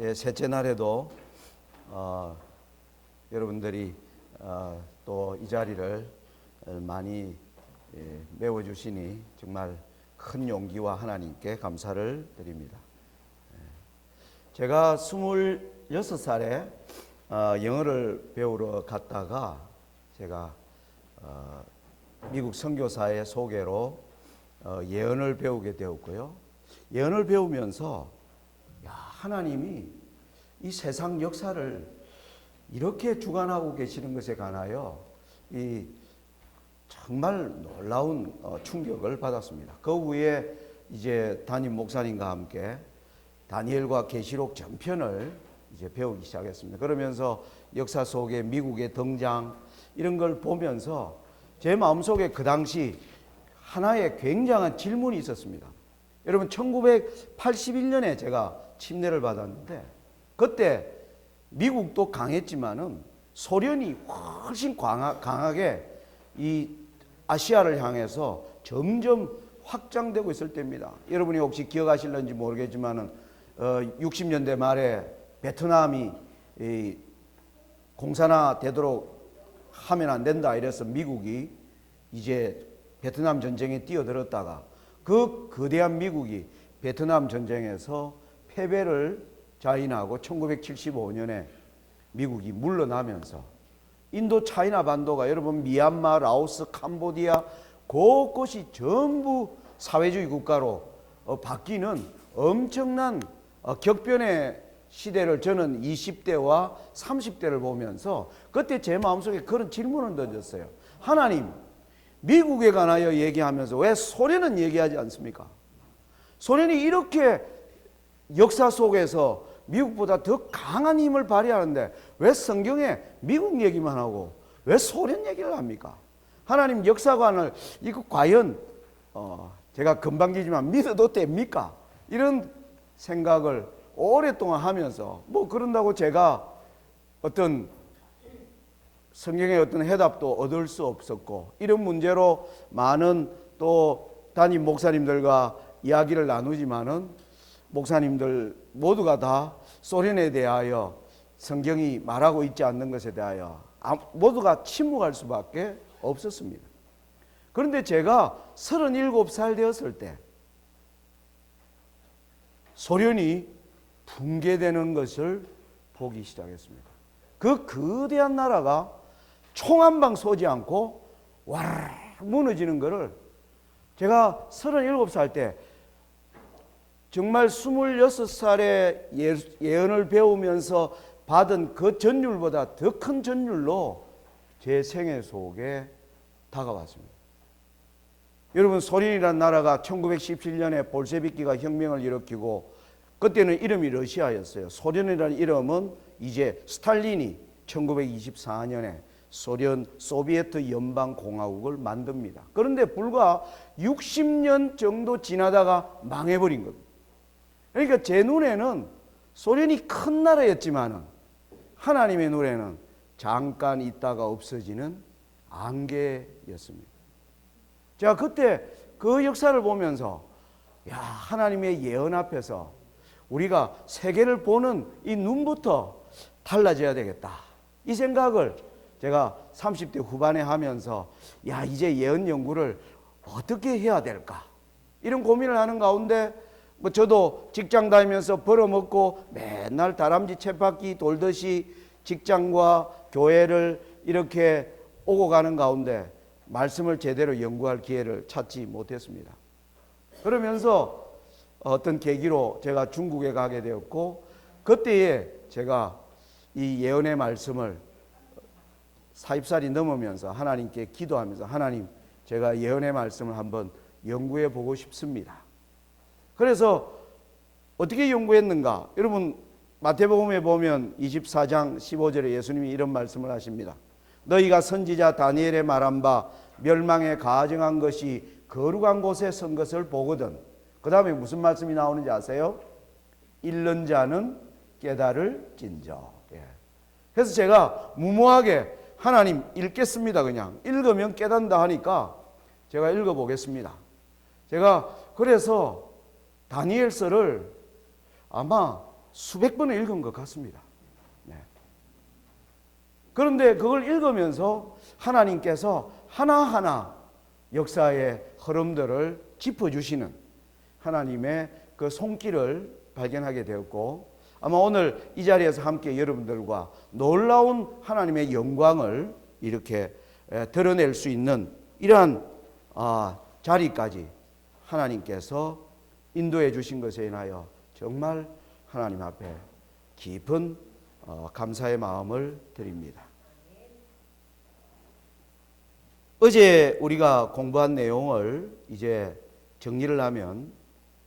셋째 날에도 여러분들이 또 이 자리를 많이 메워주시니 정말 큰 용기와 하나님께 감사를 드립니다. 제가 26살에 영어를 배우러 갔다가 제가 미국 선교사의 소개로 예언을 배우게 되었고요. 예언을 배우면서 하나님이 이 세상 역사를 이렇게 주관하고 계시는 것에 관하여 이 정말 놀라운 충격을 받았습니다. 그 후에 이제 담임 목사님과 함께 다니엘과 계시록 전편을 이제 배우기 시작했습니다. 그러면서 역사 속에 미국의 등장 이런 걸 보면서 제 마음속에 그 당시 하나의 굉장한 질문이 있었습니다. 여러분 1981년에 제가 침례를 받았는데 그때 미국도 강했지만은 소련이 훨씬 강하게 이 아시아를 향해서 점점 확장되고 있을 때입니다. 여러분이 혹시 기억하실는지 모르겠지만은 60년대 말에 베트남이 공산화되도록 하면 안 된다 이래서 미국이 이제 베트남 전쟁에 뛰어들었다가 그 거대한 미국이 베트남 전쟁에서 패배를 자인하고 1975년에 미국이 물러나면서 인도 차이나 반도가 여러분 미얀마, 라오스, 캄보디아 곳곳이 전부 사회주의 국가로 바뀌는 엄청난 격변의 시대를 저는 20대와 30대를 보면서 그때 제 마음속에 그런 질문을 던졌어요. 하나님, 미국에 관하여 얘기하면서 왜 소련은 얘기하지 않습니까? 소련이 이렇게 역사 속에서 미국보다 더 강한 힘을 발휘하는데 왜 성경에 미국 얘기만 하고 왜 소련 얘기를 합니까? 하나님 역사관을 이거 과연 제가 금방지지만 믿어도 됩니까? 이런 생각을 오랫동안 하면서 뭐 그런다고 제가 어떤 성경의 어떤 해답도 얻을 수 없었고 이런 문제로 많은 또 담임 목사님들과 이야기를 나누지만은 목사님들 모두가 다 소련에 대하여 성경이 말하고 있지 않는 것에 대하여 모두가 침묵할 수밖에 없었습니다. 그런데 제가 37살 되었을 때 소련이 붕괴되는 것을 보기 시작했습니다. 그 거대한 나라가 총 한 방 쏘지 않고 와르르 무너지는 것을 제가 37살 때 정말 26살에 예언을 배우면서 받은 그 전율보다 더 큰 전율로 제 생애 속에 다가왔습니다. 여러분 소련이라는 나라가 1917년에 볼셰비키가 혁명을 일으키고 그때는 이름이 러시아였어요. 소련이라는 이름은 이제 스탈린이 1924년에 소련 소비에트 연방공화국을 만듭니다. 그런데 불과 60년 정도 지나다가 망해버린 겁니다. 그러니까 제 눈에는 소련이 큰 나라였지만은 하나님의 눈에는 잠깐 있다가 없어지는 안개였습니다. 제가 그때 그 역사를 보면서 하나님의 예언 앞에서 우리가 세계를 보는 이 눈부터 달라져야 되겠다. 이 생각을 제가 30대 후반에 하면서 이제 예언 연구를 어떻게 해야 될까? 이런 고민을 하는 가운데 뭐 저도 직장 다니면서 벌어먹고 맨날 다람쥐 쳇바퀴 돌듯이 직장과 교회를 이렇게 오고 가는 가운데 말씀을 제대로 연구할 기회를 찾지 못했습니다. 그러면서 어떤 계기로 제가 중국에 가게 되었고 그때에 제가 이 예언의 말씀을 40살이 넘으면서 하나님께 기도하면서 하나님 제가 예언의 말씀을 한번 연구해 보고 싶습니다. 그래서 어떻게 연구했는가? 여러분 마태복음에 보면 24장 15절에 예수님이 이런 말씀을 하십니다. 너희가 선지자 다니엘의 말한 바 멸망에 가증한 것이 거룩한 곳에 선 것을 보거든. 그 다음에 무슨 말씀이 나오는지 아세요? 읽는 자는 깨달을진저. 그래서 제가 무모하게 하나님 읽겠습니다. 그냥 읽으면 깨닫는다 하니까 제가 읽어보겠습니다. 제가 그래서 다니엘서를 아마 수백 번을 읽은 것 같습니다. 네. 그런데 그걸 읽으면서 하나님께서 하나하나 역사의 흐름들을 짚어주시는 하나님의 그 손길을 발견하게 되었고, 아마 오늘 이 자리에서 함께 여러분들과 놀라운 하나님의 영광을 이렇게 드러낼 수 있는 이러한 자리까지 하나님께서 인도해 주신 것에 인하여 정말 하나님 앞에 깊은 감사의 마음을 드립니다. 어제 우리가 공부한 내용을 이제 정리를 하면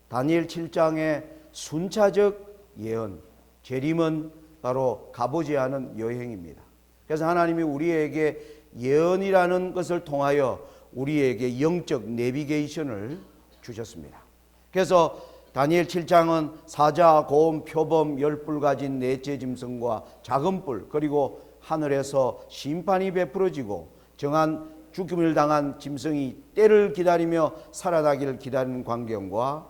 다니엘 7장의 순차적 예언, 재림은 바로 가보지 않은 여행입니다. 그래서 하나님이 우리에게 예언이라는 것을 통하여 우리에게 영적 내비게이션을 주셨습니다. 그래서 다니엘 7장은 사자, 고음, 표범, 열불 가진 넷째 짐승과 작은 뿔, 그리고 하늘에서 심판이 베풀어지고 정한 죽음을 당한 짐승이 때를 기다리며 살아나기를 기다리는 광경과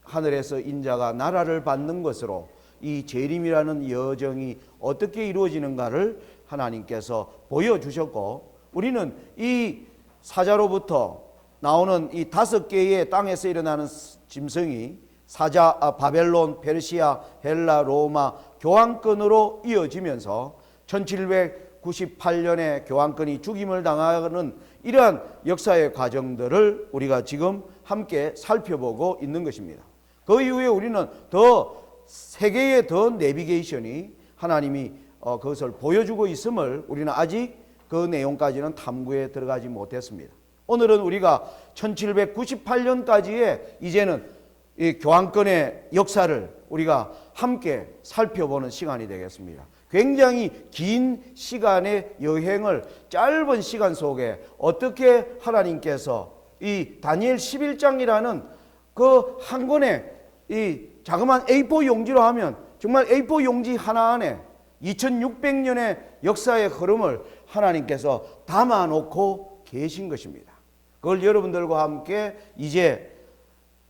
하늘에서 인자가 나라를 받는 것으로 이 재림이라는 여정이 어떻게 이루어지는가를 하나님께서 보여주셨고, 우리는 이 사자로부터 나오는 이 5개의 땅에서 일어나는 짐승이 사자, 바벨론, 페르시아, 헬라, 로마 교황권으로 이어지면서 1798년에 교황권이 죽임을 당하는 이러한 역사의 과정들을 우리가 지금 함께 살펴보고 있는 것입니다. 그 이후에 우리는 더 세계의 더 내비게이션이 하나님이 그것을 보여주고 있음을 우리는 아직 그 내용까지는 탐구에 들어가지 못했습니다. 오늘은 우리가 1798년까지의 이제는 이 교황권의 역사를 우리가 함께 살펴보는 시간이 되겠습니다. 굉장히 긴 시간의 여행을 짧은 시간 속에 어떻게 하나님께서 이 다니엘 11장이라는 그 한 권의 이 자그마한 A4 용지로 하면 정말 A4 용지 하나 안에 2600년의 역사의 흐름을 하나님께서 담아놓고 계신 것입니다. 그걸 여러분들과 함께 이제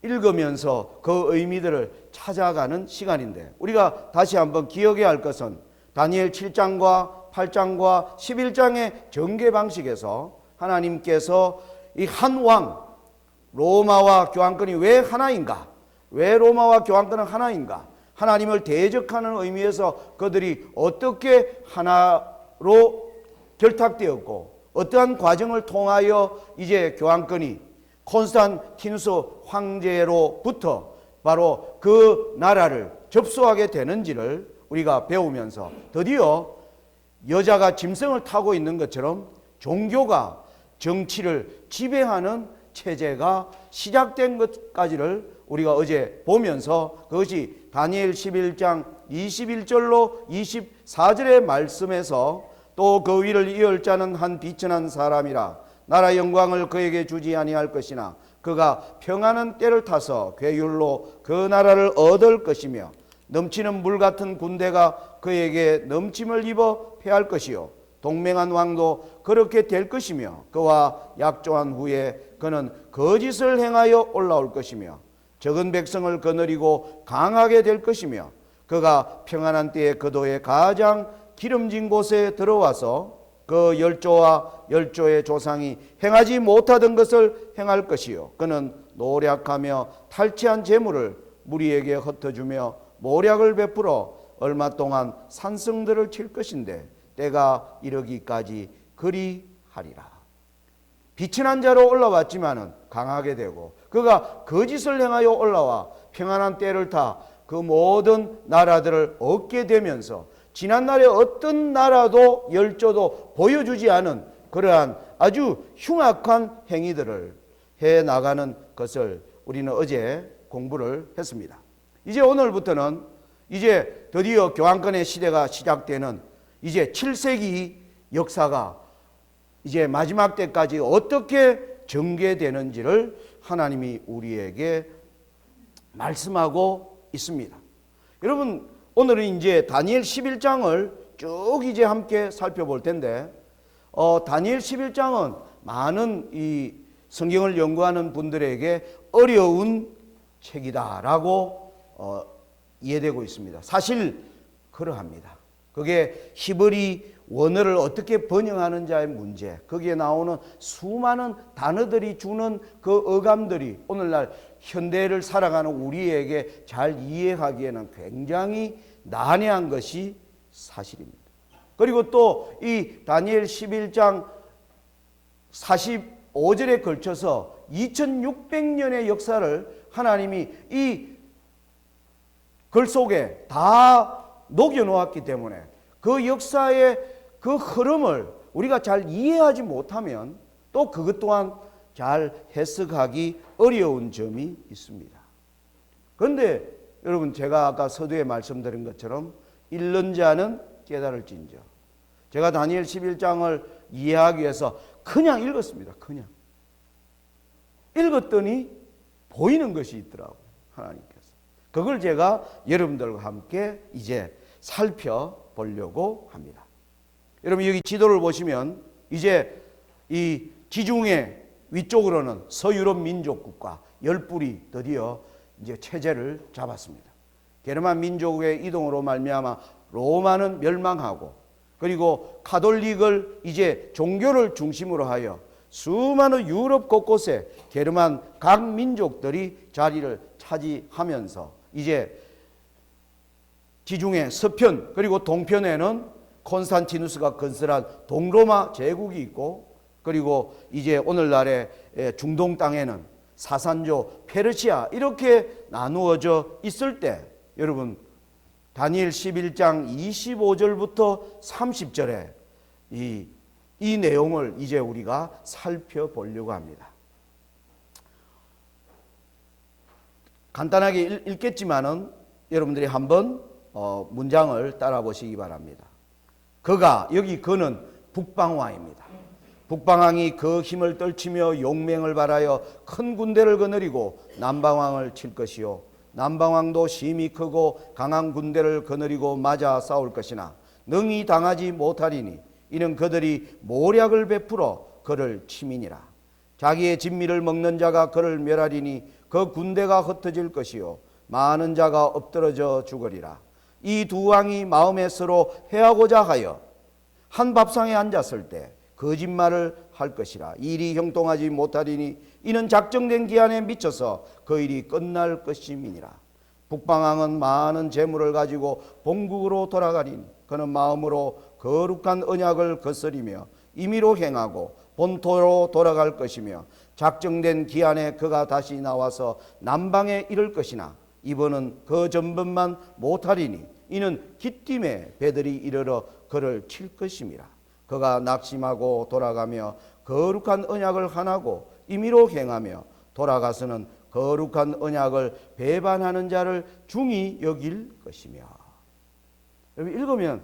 읽으면서 그 의미들을 찾아가는 시간인데, 우리가 다시 한번 기억해야 할 것은 다니엘 7장과 8장과 11장의 전개 방식에서 하나님께서 이 한 왕, 로마와 교황권이 왜 하나인가? 왜 로마와 교황권은 하나인가? 하나님을 대적하는 의미에서 그들이 어떻게 하나로 결탁되었고, 어떠한 과정을 통하여 이제 교황권이 콘스탄티누스 황제로부터 바로 그 나라를 접수하게 되는지를 우리가 배우면서 드디어 여자가 짐승을 타고 있는 것처럼 종교가 정치를 지배하는 체제가 시작된 것까지를 우리가 어제 보면서, 그것이 다니엘 11장 21절로 24절의 말씀에서 또 그 위를 이을 자는 한 비천한 사람이라 나라 영광을 그에게 주지 아니할 것이나 그가 평안한 때를 타서 괴율로 그 나라를 얻을 것이며 넘치는 물 같은 군대가 그에게 넘침을 입어 패할 것이요 동맹한 왕도 그렇게 될 것이며 그와 약조한 후에 그는 거짓을 행하여 올라올 것이며 적은 백성을 거느리고 강하게 될 것이며 그가 평안한 때에 그도의 가장 기름진 곳에 들어와서 그 열조와 열조의 조상이 행하지 못하던 것을 행할 것이요 그는 노략하며 탈취한 재물을 무리에게 흩어주며 모략을 베풀어 얼마 동안 산성들을 칠 것인데 때가 이르기까지 그리하리라. 비천한 자로 올라왔지만은 강하게 되고 그가 거짓을 행하여 올라와 평안한 때를 타 그 모든 나라들을 얻게 되면서 지난날에 어떤 나라도 열조도 보여주지 않은 그러한 아주 흉악한 행위들을 해나가는 것을 우리는 어제 공부를 했습니다. 이제 오늘부터는 이제 드디어 교황권의 시대가 시작되는 이제 7세기 역사가 이제 마지막 때까지 어떻게 전개되는지를 하나님이 우리에게 말씀하고 있습니다. 여러분, 오늘은 이제 다니엘 11장을 쭉 이제 함께 살펴볼 텐데, 다니엘 11장은 많은 이 성경을 연구하는 분들에게 어려운 책이다라고 이해되고 있습니다. 사실 그러합니다. 그게 히브리 원어를 어떻게 번역하는지의 문제, 거기에 나오는 수많은 단어들이 주는 그 어감들이 오늘날 현대를 살아가는 우리에게 잘 이해하기에는 굉장히 난해한 것이 사실입니다. 그리고 또 이 다니엘 11장 45절에 걸쳐서 2600년의 역사를 하나님이 이 글 속에 다 녹여놓았기 때문에 그 역사의 그 흐름을 우리가 잘 이해하지 못하면 또 그것 또한 잘 해석하기 어려운 점이 있습니다. 그런데 여러분, 제가 아까 서두에 말씀드린 것처럼 읽는 자는 깨달을진저. 제가 다니엘 11장을 이해하기 위해서 그냥 읽었습니다. 그냥 읽었더니 보이는 것이 있더라고요. 하나님께서. 그걸 제가 여러분들과 함께 이제 살펴보려고 합니다. 여러분, 여기 지도를 보시면 이제 이 지중해 위쪽으로는 서유럽 민족 국가 10뿔이 드디어 이제 체제를 잡았습니다. 게르만 민족의 이동으로 말미암아 로마는 멸망하고, 그리고 카톨릭을 이제 종교를 중심으로 하여 수많은 유럽 곳곳에 게르만 각 민족들이 자리를 차지하면서 이제 지중해 서편 그리고 동편에는 콘스탄티누스가 건설한 동로마 제국이 있고, 그리고 이제 오늘날의 중동 땅에는 사산조 페르시아 이렇게 나누어져 있을 때, 여러분 다니엘 11장 25절부터 30절에 이 내용을 이제 우리가 살펴보려고 합니다. 간단하게 읽겠지만은 여러분들이 한번 문장을 따라 보시기 바랍니다. 그가, 여기 그는 북방왕입니다. 북방왕이 그 힘을 떨치며 용맹을 발하여 큰 군대를 거느리고 남방왕을 칠 것이요, 남방왕도 심히 크고 강한 군대를 거느리고 맞아 싸울 것이나 능히 당하지 못하리니 이는 그들이 모략을 베풀어 그를 치미니라. 자기의 진미를 먹는 자가 그를 멸하리니 그 군대가 흩어질 것이요 많은 자가 엎드러져 죽으리라. 이 두 왕이 마음에 서로 해하고자 하여 한 밥상에 앉았을 때 거짓말을 할 것이라. 일이 형통하지 못하리니 이는 작정된 기한에 미쳐서 그 일이 끝날 것임이니라. 북방왕은 많은 재물을 가지고 본국으로 돌아가리니 그는 마음으로 거룩한 언약을 거스리며 임의로 행하고 본토로 돌아갈 것이며 작정된 기한에 그가 다시 나와서 남방에 이를 것이나 이번은 그 전번만 못하리니 이는 기띔의 배들이 이르러 그를 칠 것임이라. 그가 낙심하고 돌아가며 거룩한 언약을 하나고 임의로 행하며 돌아가서는 거룩한 언약을 배반하는 자를 중히 여길 것이며. 여러분 읽으면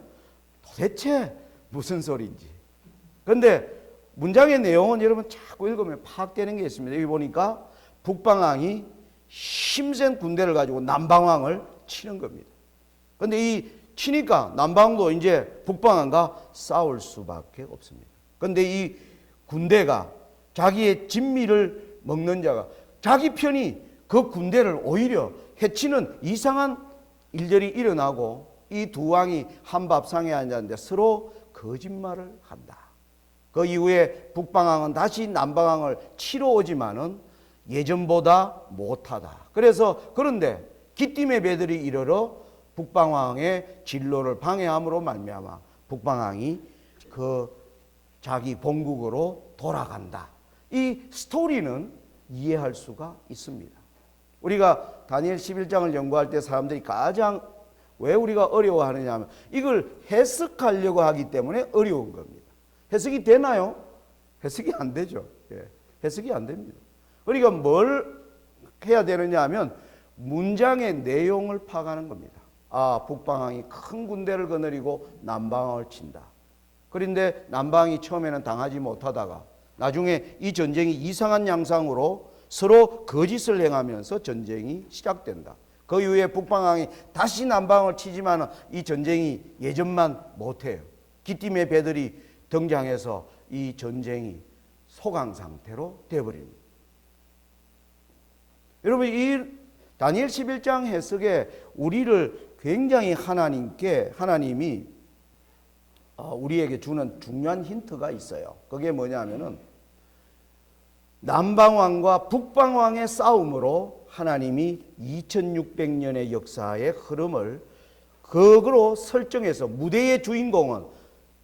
도대체 무슨 소리인지. 그런데 문장의 내용은 여러분 자꾸 읽으면 파악되는 게 있습니다. 여기 보니까 북방왕이 힘센 군대를 가지고 남방왕을 치는 겁니다. 그런데 이 치니까 남방도 이제 북방왕과 싸울 수밖에 없습니다. 그런데 이 군대가 자기의 진미를 먹는 자가 자기 편이 그 군대를 오히려 해치는 이상한 일들이 일어나고 이 두 왕이 한 밥상에 앉았는데 서로 거짓말을 한다. 그 이후에 북방왕은 다시 남방왕을 치러 오지만은 예전보다 못하다. 그런데 기띔의 배들이 이르러 북방왕의 진로를 방해함으로 말미암아 북방왕이 그 자기 본국으로 돌아간다. 이 스토리는 이해할 수가 있습니다. 우리가 다니엘 11장을 연구할 때 사람들이 가장 왜 우리가 어려워하느냐 하면 이걸 해석하려고 하기 때문에 어려운 겁니다. 해석이 되나요? 해석이 안 되죠. 예, 해석이 안 됩니다. 그러니까 뭘 해야 되느냐 하면 문장의 내용을 파악하는 겁니다. 아, 북방왕이 큰 군대를 거느리고 남방왕을 친다. 그런데 남방이 처음에는 당하지 못하다가 나중에 이 전쟁이 이상한 양상으로 서로 거짓을 행하면서 전쟁이 시작된다. 그 이후에 북방왕이 다시 남방을 치지만 이 전쟁이 예전만 못해요. 기띔의 배들이 등장해서 이 전쟁이 소강 상태로 되어버립니다. 여러분, 이 다니엘 11장 해석에 우리를 굉장히 하나님이 우리에게 주는 중요한 힌트가 있어요. 그게 뭐냐면은 남방왕과 북방왕의 싸움으로 하나님이 2600년의 역사의 흐름을 거꾸로 설정해서 무대의 주인공은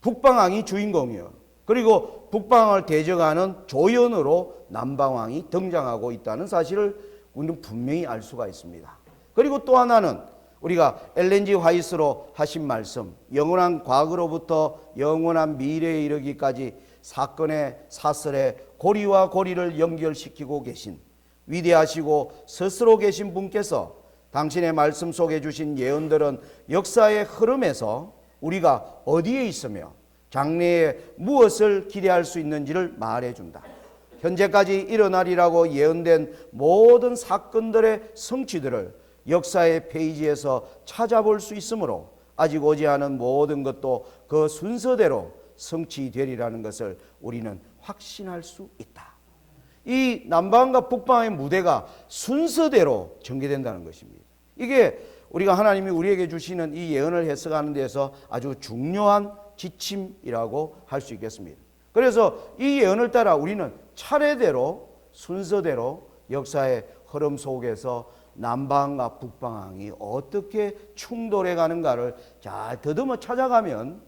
북방왕이 주인공이요. 그리고 북방왕을 대적하는 조연으로 남방왕이 등장하고 있다는 사실을 우리는 분명히 알 수가 있습니다. 그리고 또 하나는 우리가 엘렌 G 화이트로 하신 말씀, 영원한 과거로부터 영원한 미래에 이르기까지 사건의 사슬에 고리와 고리를 연결시키고 계신 위대하시고 스스로 계신 분께서 당신의 말씀 속에 주신 예언들은 역사의 흐름에서 우리가 어디에 있으며 장래에 무엇을 기대할 수 있는지를 말해준다. 현재까지 일어나리라고 예언된 모든 사건들의 성취들을 역사의 페이지에서 찾아볼 수 있으므로 아직 오지 않은 모든 것도 그 순서대로 성취되리라는 것을 우리는 확신할 수 있다. 이 남방과 북방의 무대가 순서대로 전개된다는 것입니다. 이게 우리가 하나님이 우리에게 주시는 이 예언을 해석하는 데서 아주 중요한 지침이라고 할 수 있겠습니다. 그래서 이 예언을 따라 우리는 차례대로 순서대로 역사의 흐름 속에서 남방과 북방이 어떻게 충돌해 가는가를 잘 더듬어 찾아가면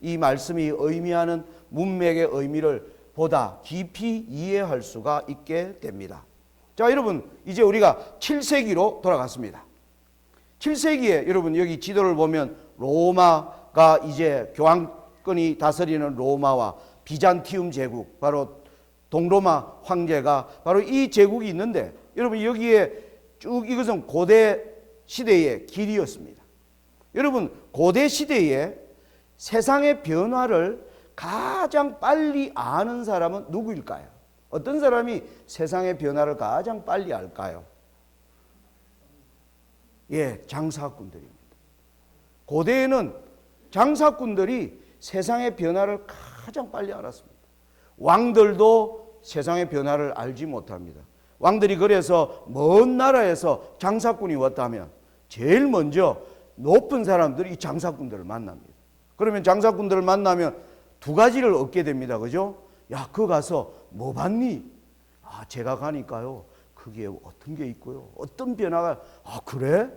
이 말씀이 의미하는 문맥의 의미를 보다 깊이 이해할 수가 있게 됩니다. 자, 여러분, 이제 우리가 7세기로 돌아갔습니다. 7세기에 여러분 여기 지도를 보면 로마가 이제 교황권이 다스리는 로마와 비잔티움 제국, 바로 동로마 황제가 바로 이 제국이 있는데, 여러분 여기에 쭉 이것은 고대 시대의 길이었습니다. 여러분, 고대 시대에 세상의 변화를 가장 빨리 아는 사람은 누구일까요? 어떤 사람이 세상의 변화를 가장 빨리 알까요? 예, 장사꾼들입니다. 고대에는 장사꾼들이 세상의 변화를 가장 빨리 알았습니다. 왕들도 세상의 변화를 알지 못합니다. 왕들이 그래서 먼 나라에서 장사꾼이 왔다면 제일 먼저 높은 사람들이 이 장사꾼들을 만납니다. 그러면 장사꾼들을 만나면 두 가지를 얻게 됩니다. 그죠? 야, 그거 가서 뭐 봤니? 아, 제가 가니까요, 그게 어떤 게 있고요, 어떤 변화가, 아, 그래?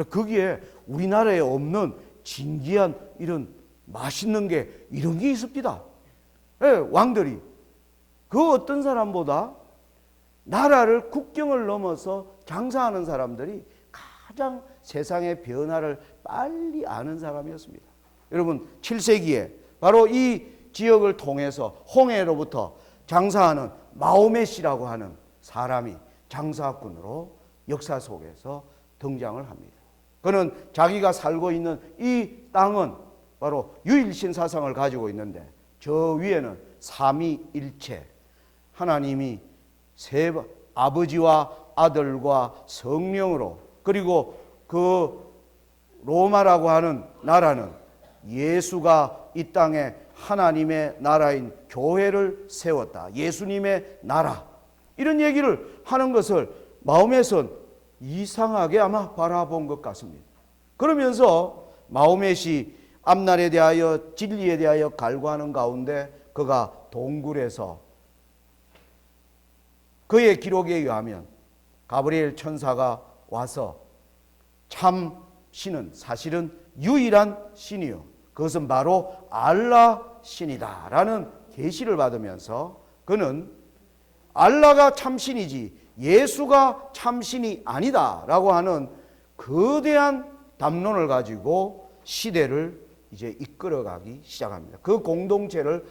거기에 우리나라에 없는 진기한 이런 맛있는 게 이런 게 있습니다. 예, 왕들이 그 어떤 사람보다 나라를 국경을 넘어서 장사하는 사람들이 가장 세상의 변화를 빨리 아는 사람이었습니다. 여러분, 7세기에 바로 이 지역을 통해서 홍해로부터 장사하는 마호메시라고 하는 사람이 장사꾼으로 역사 속에서 등장을 합니다. 그는 자기가 살고 있는 이 땅은 바로 유일신 사상을 가지고 있는데, 저 위에는 삼위일체 하나님이 아버지와 아들과 성령으로, 그리고 그 로마라고 하는 나라는 예수가 이 땅에 하나님의 나라인 교회를 세웠다. 예수님의 나라. 이런 얘기를 하는 것을 마음에선 이상하게 아마 바라본 것 같습니다. 그러면서 마호멧이 앞날에 대하여 진리에 대하여 갈구하는 가운데 그가 동굴에서 그의 기록에 의하면 가브리엘 천사가 와서 참 신은 사실은 유일한 신이요, 그것은 바로 알라 신이다 라는 계시를 받으면서 그는 알라가 참신이지 예수가 참신이 아니다 라고 하는 거대한 담론을 가지고 시대를 이제 이끌어가기 시작합니다. 그 공동체를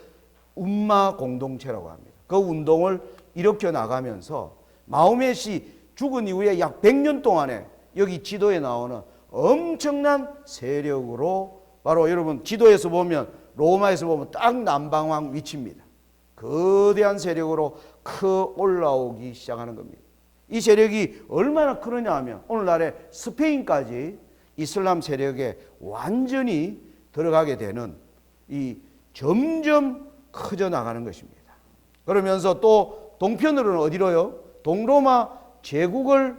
움마 공동체라고 합니다. 그 운동을 일으켜 나가면서 마호멧이 죽은 이후에 약 100년 동안에 여기 지도에 나오는 엄청난 세력으로, 바로 여러분 지도에서 보면 로마에서 보면 딱 남방왕 위치입니다. 거대한 세력으로 올라오기 시작하는 겁니다. 이 세력이 얼마나 크느냐 하면 오늘날의 스페인까지 이슬람 세력에 완전히 들어가게 되는, 이 점점 커져 나가는 것입니다. 그러면서 또 동편으로는 어디로요? 동로마 제국을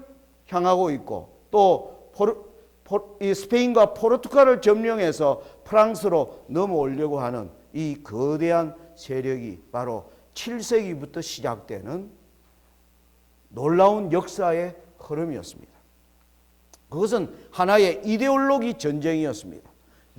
향하고 있고, 또 이 스페인과 포르투갈을 점령해서 프랑스로 넘어오려고 하는 이 거대한 세력이 바로 7세기부터 시작되는 놀라운 역사의 흐름이었습니다. 그것은 하나의 이데올로기 전쟁이었습니다.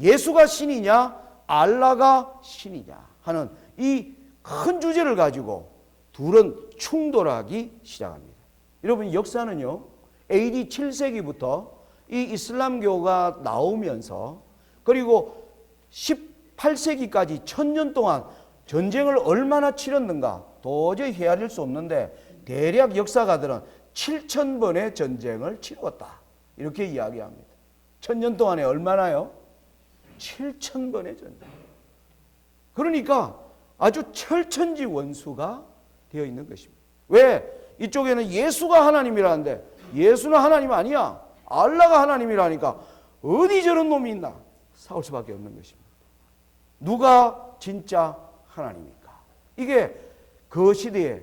예수가 신이냐 알라가 신이냐 하는 이 큰 주제를 가지고 둘은 충돌하기 시작합니다. 여러분, 역사는요, AD 7세기부터 이 이슬람교가 나오면서 그리고 18세기까지 1000년 동안 전쟁을 얼마나 치렀는가 도저히 헤아릴 수 없는데, 대략 역사가들은 7000번의 전쟁을 치렀다 이렇게 이야기합니다. 1000년 동안에 얼마나요? 7000번의 전쟁. 그러니까 아주 철천지 원수가 되어 있는 것입니다. 왜? 이쪽에는 예수가 하나님이라는데 예수는 하나님 아니야, 알라가 하나님이라니까 어디 저런 놈이 있나 싸울 수밖에 없는 것입니다. 누가 진짜 하나님입니까? 이게 그 시대에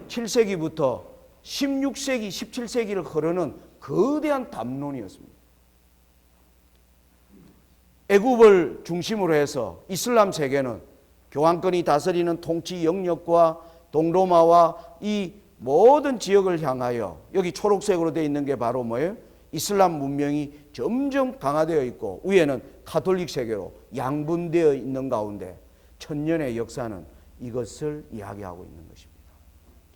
7세기부터 16세기, 17세기를 흐르는 거대한 담론이었습니다. 애굽을 중심으로 해서 이슬람 세계는 교황권이 다스리는 통치 영역과 동로마와 이 모든 지역을 향하여, 여기 초록색으로 되어 있는 게 바로 뭐예요? 이슬람 문명이 점점 강화되어 있고 위에는 가톨릭 세계로 양분되어 있는 가운데 1000년의 역사는 이것을 이야기하고 있는 것입니다.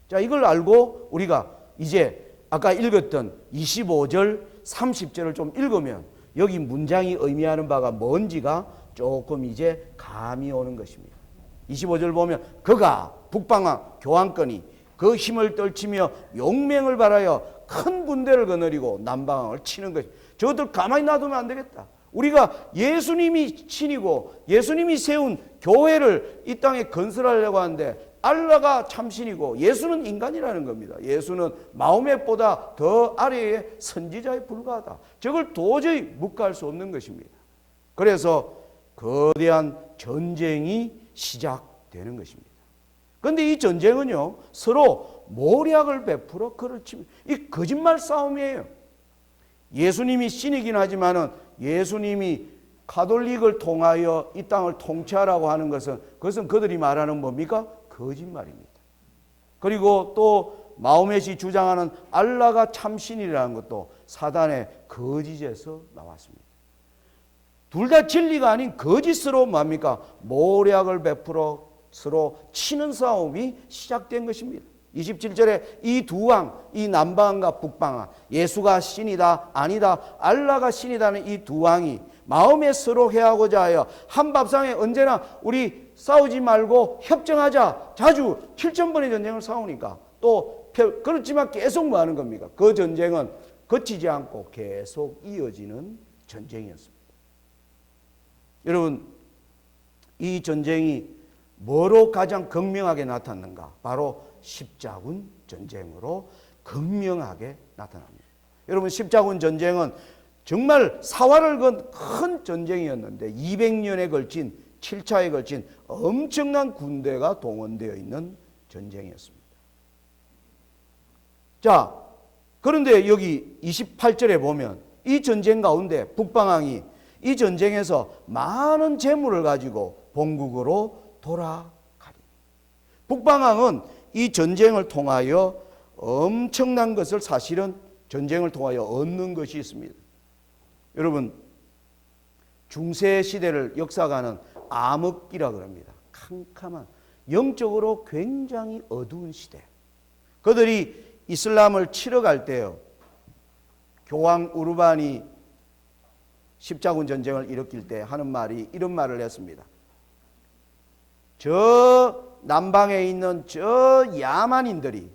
자, 이걸 알고 우리가 이제 아까 읽었던 25절, 30절을 좀 읽으면 여기 문장이 의미하는 바가 뭔지가 조금 이제 감이 오는 것입니다. 25절 보면 그가 북방왕 교황권이 그 힘을 떨치며 용맹을 발하여 큰 군대를 거느리고 남방왕을 치는 것입니다. 저것들 가만히 놔두면 안 되겠다. 우리가 예수님이 신이고 예수님이 세운 교회를 이 땅에 건설하려고 하는데 알라가 참신이고 예수는 인간이라는 겁니다. 예수는 마호멧보다 더 아래의 선지자에 불과하다. 저걸 도저히 묵과할 수 없는 것입니다. 그래서 거대한 전쟁이 시작되는 것입니다. 그런데 이 전쟁은요, 서로 모략을 베풀어 그를 치면 이 거짓말 싸움이에요. 예수님이 신이긴 하지만은 예수님이 가톨릭을 통하여 이 땅을 통치하라고 하는 것은 그것은 그들이 말하는 뭡니까? 거짓말입니다. 그리고 또 마호멧이 주장하는 알라가 참신이라는 것도 사단의 거짓에서 나왔습니다. 둘 다 진리가 아닌 거짓으로 뭡니까? 모략을 베풀어 서로 치는 싸움이 시작된 것입니다. 27절에 이 두 왕, 이 남방왕과 북방왕, 예수가 신이다 아니다 알라가 신이다는 이 두 왕이 마음에 서로 해하고자 하여 한 밥상에 언제나 우리 싸우지 말고 협정하자, 자주 7000번의 전쟁을 싸우니까 또 그렇지만 계속 뭐 하는 겁니까? 그 전쟁은 거치지 않고 계속 이어지는 전쟁이었습니다. 여러분, 이 전쟁이 뭐로 가장 극명하게 나타났는가? 바로 십자군 전쟁으로 극명하게 나타납니다. 여러분, 십자군 전쟁은 정말 사활을 건 큰 전쟁이었는데 200년에 걸친 7차에 걸친 엄청난 군대가 동원되어 있는 전쟁이었습니다. 자, 그런데 여기 28절에 보면 이 전쟁 가운데 북방왕이 이 전쟁에서 많은 재물을 가지고 본국으로 돌아가리. 북방왕은 이 전쟁을 통하여 엄청난 것을 사실은 전쟁을 통하여 얻는 것이 있습니다. 여러분, 중세 시대를 역사가는 암흑기라 그럽니다. 캄캄한, 영적으로 굉장히 어두운 시대. 그들이 이슬람을 치러 갈 때요, 교황 우르반이 십자군 전쟁을 일으킬 때 하는 말이 이런 말을 했습니다. 저 남방에 있는 저 야만인들이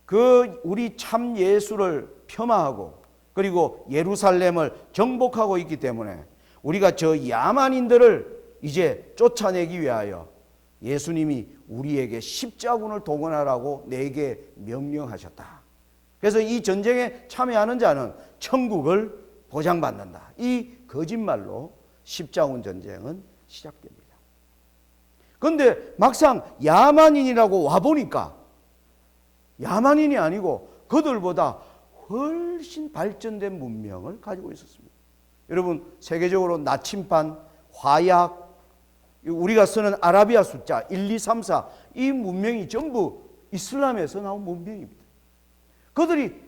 그 우리 참 예수를 폄하하고 그리고 예루살렘을 정복하고 있기 때문에 우리가 저 야만인들을 이제 쫓아내기 위하여 예수님이 우리에게 십자군을 동원하라고 내게 명령하셨다. 그래서 이 전쟁에 참여하는 자는 천국을 보장받는다. 이 거짓말로 십자군 전쟁은 시작됩니다. 그런데 막상 야만인이라고 와보니까 야만인이 아니고 그들보다 훨씬 발전된 문명을 가지고 있었습니다. 여러분, 세계적으로 나침반, 화약, 우리가 쓰는 아라비아 숫자 1, 2, 3, 4, 이 문명이 전부 이슬람에서 나온 문명입니다. 그들이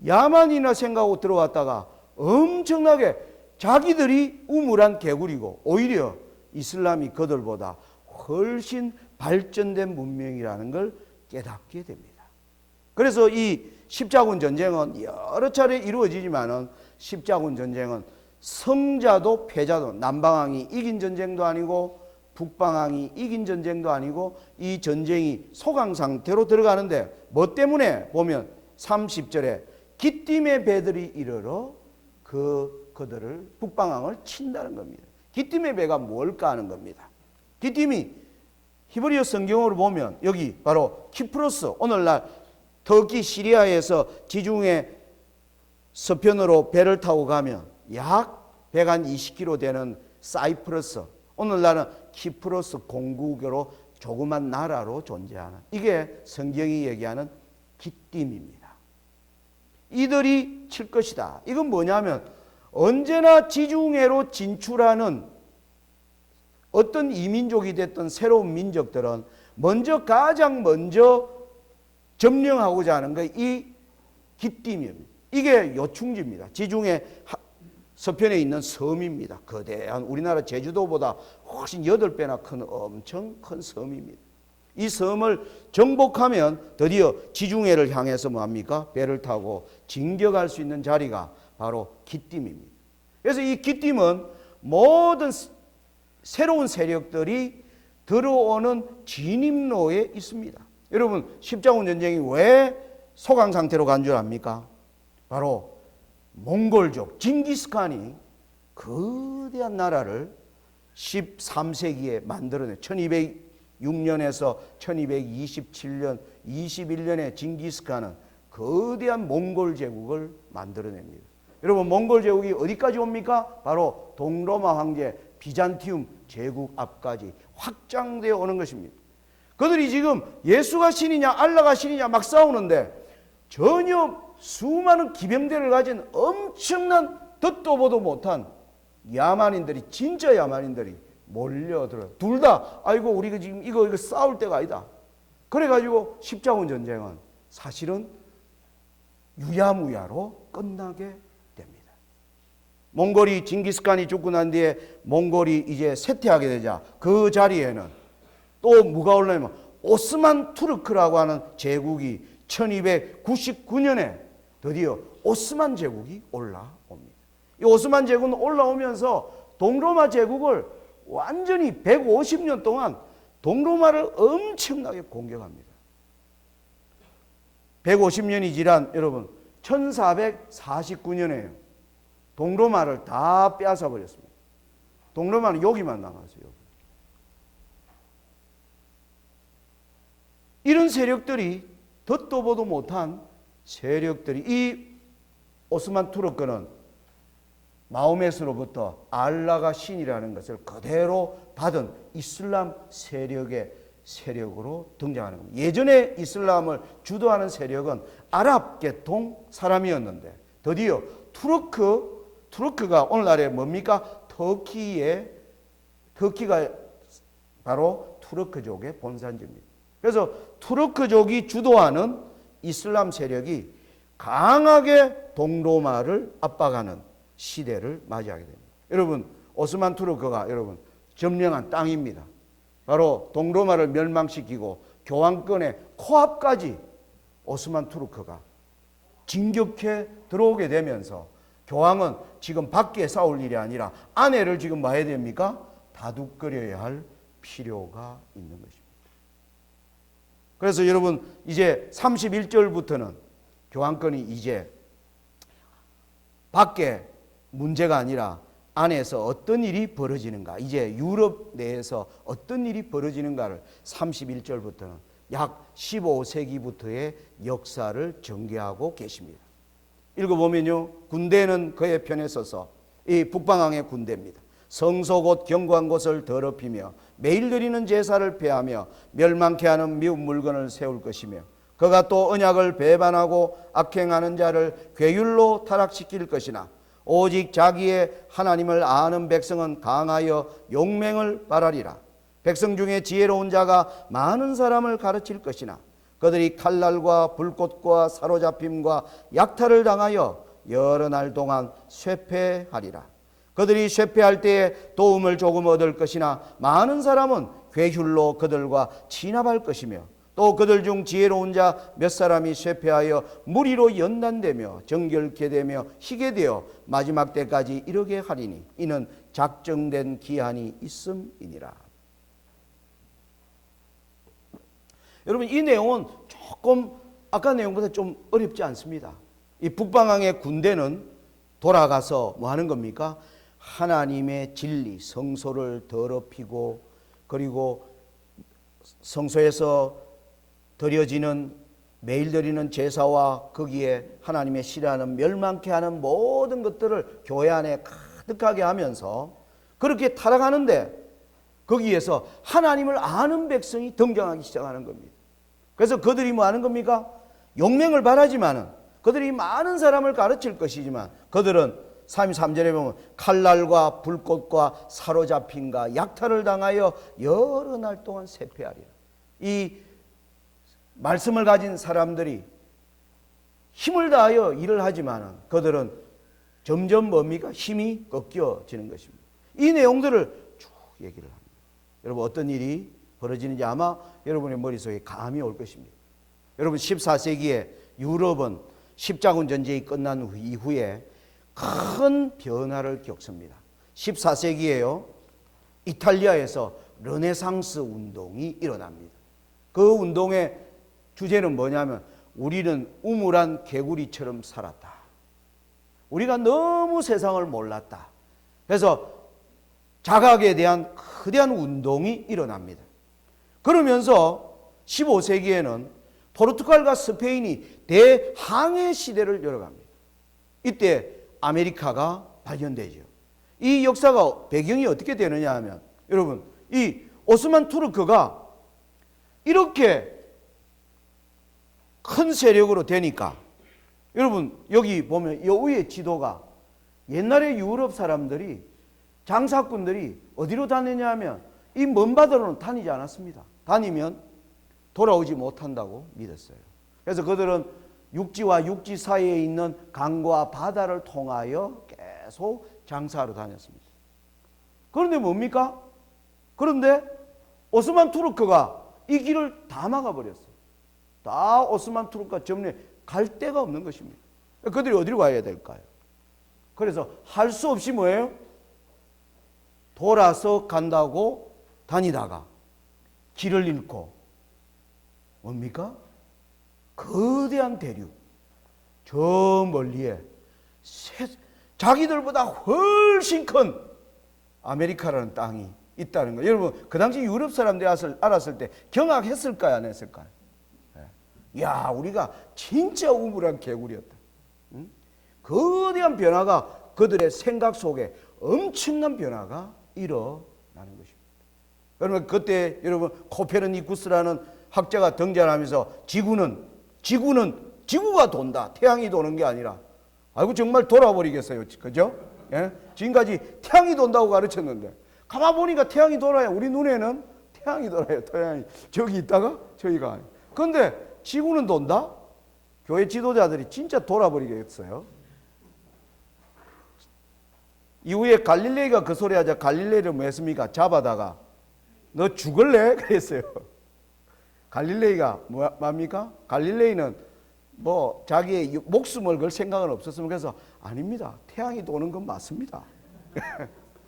야만이나 생각하고 들어왔다가 엄청나게 자기들이 우물한 개구리고, 오히려 이슬람이 그들보다 훨씬 발전된 문명이라는 걸 깨닫게 됩니다. 그래서 이 십자군 전쟁은 여러 차례 이루어지지만은 십자군 전쟁은 승자도 패자도, 남방왕이 이긴 전쟁도 아니고 북방왕이 이긴 전쟁도 아니고, 이 전쟁이 소강 상태로 들어가는데 뭐 때문에 보면 30절에 기띔의 배들이 이르러 그들을 북방왕을 친다는 겁니다. 기띔의 배가 뭘까 하는 겁니다. 기띔이 히브리어 성경으로 보면 여기 바로 키프로스, 오늘날 터키 시리아에서 지중해 서편으로 배를 타고 가면 약 120km 되는 사이프러스, 오늘날은 키프로스 공국으로 조그만 나라로 존재하는, 이게 성경이 얘기하는 기띔입니다. 이들이 칠 것이다. 이건 뭐냐면 언제나 지중해로 진출하는 어떤 이민족이 됐던 새로운 민족들은 가장 먼저 점령하고자 하는 게 이 기띔입니다. 이게 요충지입니다. 지중해 서편에 있는 섬입니다. 거대한, 우리나라 제주도보다 훨씬 8배나 큰 엄청 큰 섬입니다. 이 섬을 정복하면 드디어 지중해를 향해서 뭐합니까? 배를 타고 진격할 수 있는 자리가 바로 기띔입니다. 그래서 이 기띔은 모든 새로운 세력들이 들어오는 진입로에 있습니다. 여러분, 십자군 전쟁이 왜 소강 상태로 간 줄 압니까? 바로 몽골족 징기스칸이 거대한 나라를 13세기에 만들어내, 1206년에서 1227년 21년에 징기스칸은 거대한 몽골 제국을 만들어냅니다. 여러분, 몽골 제국이 어디까지 옵니까? 바로 동로마 황제 비잔티움 제국 앞까지 확장되어 오는 것입니다. 그들이 지금 예수가 신이냐 알라가 신이냐 막 싸우는데 전혀 수많은 기병대를 가진 엄청난 듣도 보도 못한 야만인들이, 진짜 야만인들이 몰려들어요. 둘 다 아이고 우리가 지금 이거 싸울 때가 아니다. 그래가지고 십자군 전쟁은 사실은 유야무야로 끝나게 됩니다. 몽골이, 징기스칸이 죽고 난 뒤에 몽골이 이제 쇠퇴하게 되자 그 자리에는 또 누가 올라오면 오스만 투르크라고 하는 제국이 1299년에 드디어 오스만 제국이 올라옵니다. 이 오스만 제국은 올라오면서 동로마 제국을 완전히 150년 동안 동로마를 엄청나게 공격합니다. 150년이 지난 여러분 1449년에요. 동로마를 다 빼앗아 버렸습니다. 동로마는 여기만 남았어요. 이런 세력들이, 듣도 보도 못한 세력들이, 이 오스만 투르크는 마호메스로부터 알라가 신이라는 것을 그대로 받은 이슬람 세력의 세력으로 등장하는 겁니다. 예전에 이슬람을 주도하는 세력은 아랍 계통 사람이었는데 드디어 투르크가 오늘날에 뭡니까? 터키가 바로 투르크족의 본산지입니다. 그래서 투르크족이 주도하는 이슬람 세력이 강하게 동로마를 압박하는 시대를 맞이하게 됩니다. 여러분, 오스만 투르크가 여러분 점령한 땅입니다. 바로 동로마를 멸망시키고 교황권의 코앞까지 오스만 투르크가 진격해 들어오게 되면서 교황은 지금 밖에 싸울 일이 아니라 안에를 지금 뭐 해야 됩니까? 다독거려야 할 필요가 있는 것입니다. 그래서 여러분 이제 31절부터는 교황권이 이제 밖에 문제가 아니라 안에서 어떤 일이 벌어지는가, 이제 유럽 내에서 어떤 일이 벌어지는가를 31절부터는 약 15세기부터의 역사를 전개하고 계십니다. 읽어보면요, 군대는 그의 편에 서서, 이 북방왕의 군대입니다. 성소 곧 견고한 곳을 더럽히며 매일 드리는 제사를 폐하며 멸망케 하는 미운 물건을 세울 것이며 그가 또 언약을 배반하고 악행하는 자를 괴율로 타락시킬 것이나 오직 자기의 하나님을 아는 백성은 강하여 용맹을 발하리라. 백성 중에 지혜로운 자가 많은 사람을 가르칠 것이나 그들이 칼날과 불꽃과 사로잡힘과 약탈을 당하여 여러 날 동안 쇠폐하리라. 그들이 쇠폐할 때에 도움을 조금 얻을 것이나 많은 사람은 괴휼로 그들과 진압할 것이며 또 그들 중 지혜로운 자 몇 사람이 쇠폐하여 무리로 연단되며 정결케 되며 희게 되어 마지막 때까지 이르게 하리니 이는 작정된 기한이 있음이니라. 여러분, 이 내용은 조금 아까 내용보다 좀 어렵지 않습니다. 이 북방왕의 군대는 돌아가서 뭐 하는 겁니까? 하나님의 진리, 성소를 더럽히고 그리고 성소에서 드려지는 매일 드리는 제사와 거기에 하나님의 싫어하는 멸망케 하는 모든 것들을 교회 안에 가득하게 하면서 그렇게 타락하는데 거기에서 하나님을 아는 백성이 등장하기 시작하는 겁니다. 그래서 그들이 뭐 하는 겁니까? 용맹을 바라지만은 그들이 많은 사람을 가르칠 것이지만 그들은 33절에 보면 칼날과 불꽃과 사로잡힘과 약탈을 당하여 여러 날 동안 쇠폐하리라. 이 말씀을 가진 사람들이 힘을 다하여 일을 하지만 그들은 점점 뭡니까? 힘이 꺾여지는 것입니다. 이 내용들을 쭉 얘기를 합니다. 여러분, 어떤 일이 벌어지는지 아마 여러분의 머릿속에 감이 올 것입니다. 여러분, 14세기에 유럽은 십자군 전쟁이 끝난 이후에 큰 변화를 겪습니다. 14세기에요. 이탈리아에서 르네상스 운동이 일어납니다. 그 운동의 주제는 뭐냐면 우리는 우물한 개구리처럼 살았다. 우리가 너무 세상을 몰랐다. 그래서 자각에 대한 거대한 운동이 일어납니다. 그러면서 15세기에는 포르투갈과 스페인이 대항해 시대를 열어갑니다. 이때 아메리카가 발견되죠. 이 역사가 배경이 어떻게 되느냐 하면 여러분, 이 오스만 투르크가 이렇게 큰 세력으로 되니까 여러분, 여기 보면 이 위에 지도가 옛날에 유럽 사람들이 장사꾼들이 어디로 다니냐 하면 이 먼 바다로는 다니지 않았습니다. 다니면 돌아오지 못한다고 믿었어요. 그래서 그들은 육지와 육지 사이에 있는 강과 바다를 통하여 계속 장사하러 다녔습니다. 그런데 뭡니까? 그런데 오스만 투르크가 이 길을 다 막아버렸어요. 다 오스만 투르크가 점령해 갈 데가 없는 것입니다. 그들이 어디로 가야 될까요? 그래서 할 수 없이 뭐예요? 돌아서 간다고 다니다가 길을 잃고 뭡니까? 거대한 대륙, 저 멀리에 자기들보다 훨씬 큰 아메리카라는 땅이 있다는 거예요. 여러분, 그 당시 유럽 사람들이 알았을 때 경악했을까요? 안 했을까요? 야, 우리가 진짜 우물한 개구리였다. 응? 거대한 변화가 그들의 생각 속에 엄청난 변화가 일어나는 것입니다. 여러분, 그때 여러분 코페르니쿠스라는 학자가 등장하면서 지구가 돈다. 태양이 도는 게 아니라. 아이고, 정말 돌아버리겠어요. 그죠? 예? 지금까지 태양이 돈다고 가르쳤는데 가만 보니까 태양이 돌아요. 우리 눈에는 태양이 돌아요. 태양이 저기 있다가 저기가 아니에요. 그런데 지구는 돈다? 교회 지도자들이 진짜 돌아버리겠어요. 이후에 갈릴레이가 그 소리 하자 갈릴레이를 뭐 했습니까? 잡아다가 너 죽을래? 그랬어요. 갈릴레이가 뭡니까? 갈릴레이는 뭐 자기의 목숨을 걸 생각은 없었으면 그래서 아닙니다. 태양이 도는 건 맞습니다.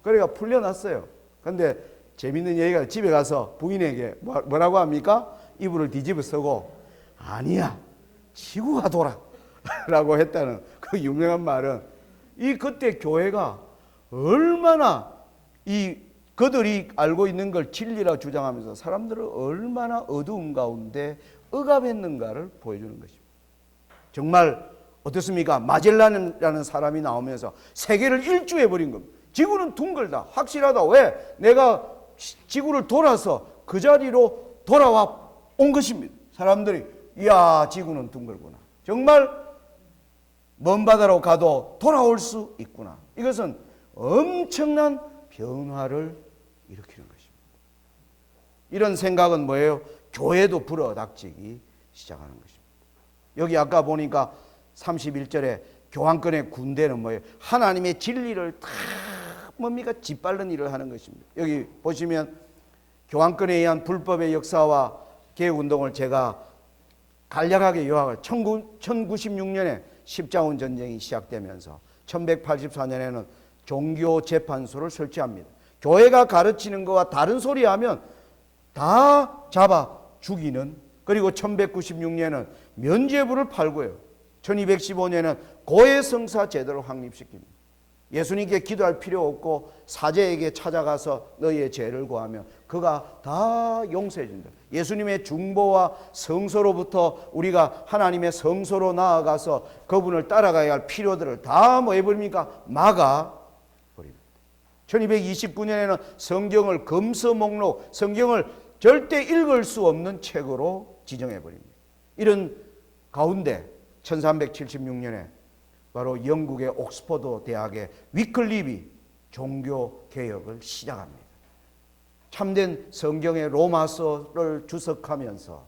그러니까 풀려났어요. 그런데 재밌는 얘기가 집에 가서 부인에게 뭐라고 합니까? 이불을 뒤집어 쓰고 아니야, 지구가 돌아 라고 했다는 그 유명한 말은 이 그때 교회가 얼마나 이 그들이 알고 있는 걸 진리라 주장하면서 사람들을 얼마나 어두움 가운데 억압했는가를 보여주는 것입니다. 정말 어떻습니까? 마젤란이라는 사람이 나오면서 세계를 일주해버린 겁니다. 지구는 둥글다, 확실하다. 왜? 내가 지구를 돌아서 그 자리로 돌아와 온 것입니다. 사람들이 이야, 지구는 둥글구나. 정말 먼 바다로 가도 돌아올 수 있구나. 이것은 엄청난 변화를 일으키는 것입니다. 이런 생각은 뭐예요? 교회도 불어닥치기 시작하는 것입니다. 여기 아까 보니까 31절에 교황권의 군대는 뭐예요? 하나님의 진리를 다 뭡니까? 짓밟는 일을 하는 것입니다. 여기 보시면 교황권에 의한 불법의 역사와 개혁운동을 제가 간략하게 요약을 1096년에 십자군 전쟁이 시작되면서 1184년에는 종교재판소를 설치합니다. 교회가 가르치는 것과 다른 소리 하면 다 잡아 죽이는, 그리고 1196년에는 면죄부를 팔고요. 1215년에는 고해성사 제도를 확립시킵니다. 예수님께 기도할 필요 없고 사제에게 찾아가서 너희의 죄를 구하면 그가 다 용서해 준다. 예수님의 중보와 성소로부터 우리가 하나님의 성소로 나아가서 그분을 따라가야 할 필요들을 다 뭐 해버립니까? 막아버립니다. 1229년에는 성경을 검서 목록, 성경을 절대 읽을 수 없는 책으로 지정해버립니다. 이런 가운데 1376년에 바로 영국의 옥스퍼드 대학의 위클리비 종교개혁을 시작합니다. 참된 성경의 로마서를 주석하면서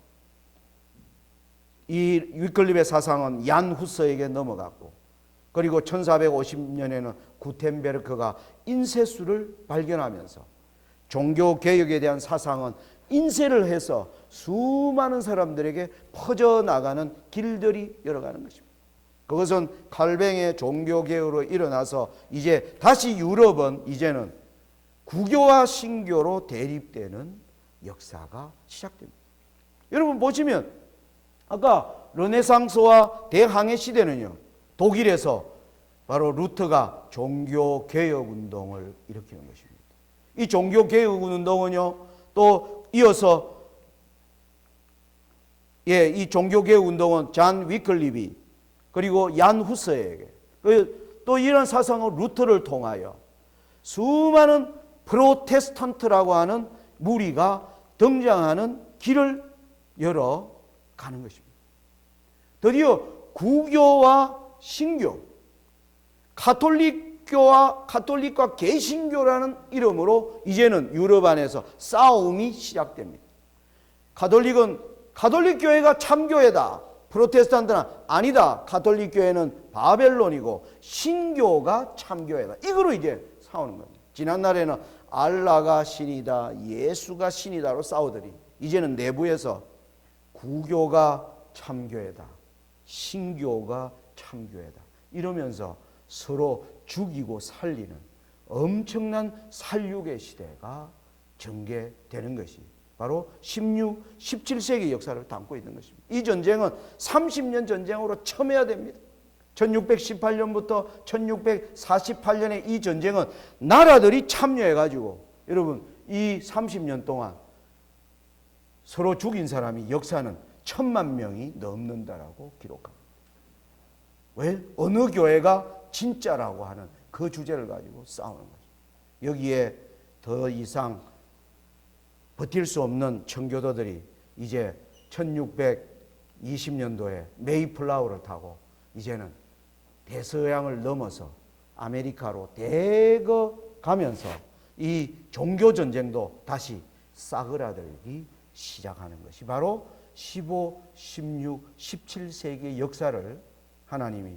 이 위클리비의 사상은 얀 후서에게 넘어갔고, 그리고 1450년에는 구텐베르크가 인쇄술을 발견하면서 종교개혁에 대한 사상은 인쇄를 해서 수많은 사람들에게 퍼져나가는 길들이 열어가는 것입니다. 그것은 칼뱅의 종교개혁으로 일어나서 이제 다시 유럽은 이제는 구교와 신교로 대립되는 역사가 시작됩니다. 여러분 보시면 아까 르네상스와 대항해 시대는요, 독일에서 바로 루터가 종교개혁운동을 일으키는 것입니다. 이 종교개혁운동은요, 또 이어서 이 종교개혁운동은 잔 위클리비 그리고 얀 후서에게, 또 이런 사상은 루터를 통하여 수많은 프로테스탄트라고 하는 무리가 등장하는 길을 열어가는 것입니다. 드디어 구교와 신교, 가톨릭과 개신교라는 이름으로 이제는 유럽 안에서 싸움이 시작됩니다. 가톨릭 교회가 참교회다. 프로테스탄트는 아니다. 가톨릭 교회는 바벨론이고 신교가 참교회다. 이거로 이제 싸우는 겁니다. 지난날에는 알라가 신이다, 예수가 신이다로 싸우더니 이제는 내부에서 구교가 참교회다, 신교가 참교회다 이러면서 서로 죽이고 살리는 엄청난 살육의 시대가 전개되는 것이 바로 16, 17세기 역사를 담고 있는 것입니다. 이 전쟁은 30년 전쟁으로 첨예해야 됩니다. 1618년부터 1648년의 이 전쟁은 나라들이 참여해가지고 여러분 이 30년 동안 서로 죽인 사람이 역사는 1000만 명이 넘는다라고 기록합니다. 왜? 어느 교회가 진짜라고 하는 그 주제를 가지고 싸우는 거죠. 여기에 더 이상 버틸 수 없는 청교도들이 이제 1620년도에 메이플라워를 타고 이제는 대서양을 넘어서 아메리카로 대거 가면서 이 종교전쟁도 다시 싸그라들기 시작하는 것이 바로 15, 16, 17세기의 역사를 하나님이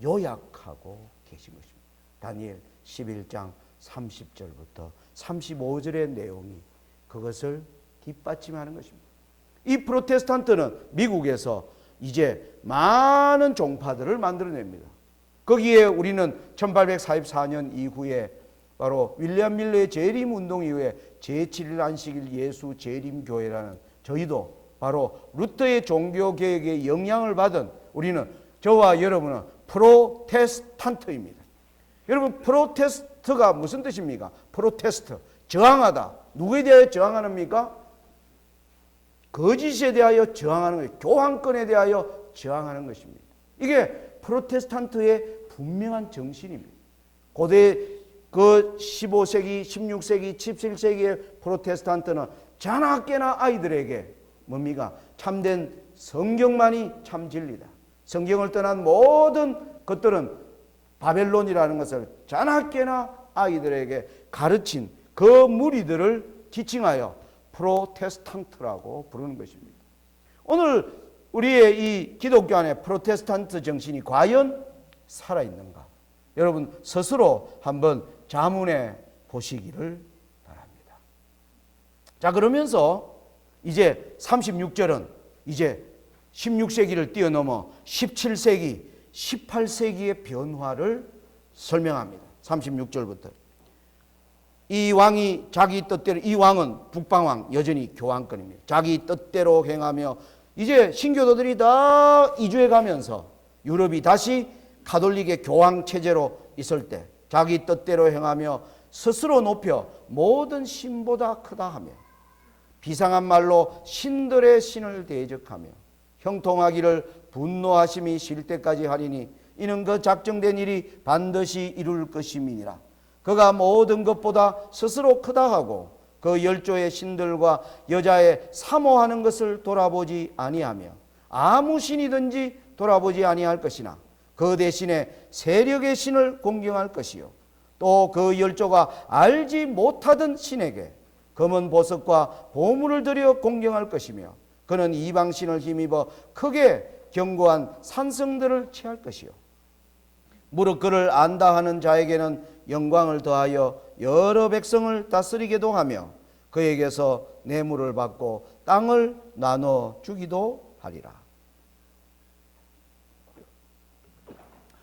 요약하고 계신 것입니다. 다니엘 11장 30절부터 35절의 내용이 그것을 뒷받침하는 것입니다. 이 프로테스탄트는 미국에서 이제 많은 종파들을 만들어냅니다. 거기에 우리는 1844년 이후에 바로 윌리엄 밀러의 재림 운동 이후에 제7일 안식일 예수 재림교회라는 저희도 바로 루터의 종교개혁에 영향을 받은 우리는 저와 여러분은 프로테스탄트입니다. 여러분 프로테스트가 무슨 뜻입니까? 프로테스트, 저항하다. 누구에 대하여 저항하는입니까? 거짓에 대하여 저항하는 거예요. 교황권에 대하여 저항하는 것입니다. 이게 프로테스탄트의 분명한 정신입니다. 고대 그 15세기, 16세기, 17세기의 프로테스탄트는 자나깨나 아이들에게 뭡니까? 참된 성경만이 참 진리다. 성경을 떠난 모든 것들은 바벨론이라는 것을 자나깨나 아이들에게 가르친 그 무리들을 지칭하여 프로테스탄트라고 부르는 것입니다. 오늘 우리의 이 기독교 안에 프로테스탄트 정신이 과연 살아있는가? 여러분 스스로 한번 자문해 보시기를 바랍니다. 자, 그러면서 이제 36절은 이제 16세기를 뛰어넘어 17세기, 18세기의 변화를 설명합니다. 36절부터. 이 왕이 자기 뜻대로, 이 왕은 북방왕, 여전히 교황권입니다. 자기 뜻대로 행하며 이제 신교도들이 다 이주해 가면서 유럽이 다시 가톨릭의 교황 체제로 있을 때 자기 뜻대로 행하며 스스로 높여 모든 신보다 크다 하며 비상한 말로 신들의 신을 대적하며 형통하기를 분노하심이 쉴 때까지 하리니 이는 그 작정된 일이 반드시 이룰 것임이니라. 그가 모든 것보다 스스로 크다 하고 그 열조의 신들과 여자의 사모하는 것을 돌아보지 아니하며 아무 신이든지 돌아보지 아니할 것이나 그 대신에 세력의 신을 공경할 것이요 또 그 열조가 알지 못하던 신에게 검은 보석과 보물을 들여 공경할 것이며 그는 이방신을 힘입어 크게 견고한 산성들을 취할 것이요 무릇 그를 안다 하는 자에게는 영광을 더하여 여러 백성을 다스리게도 하며 그에게서 뇌물을 받고 땅을 나눠 주기도 하리라.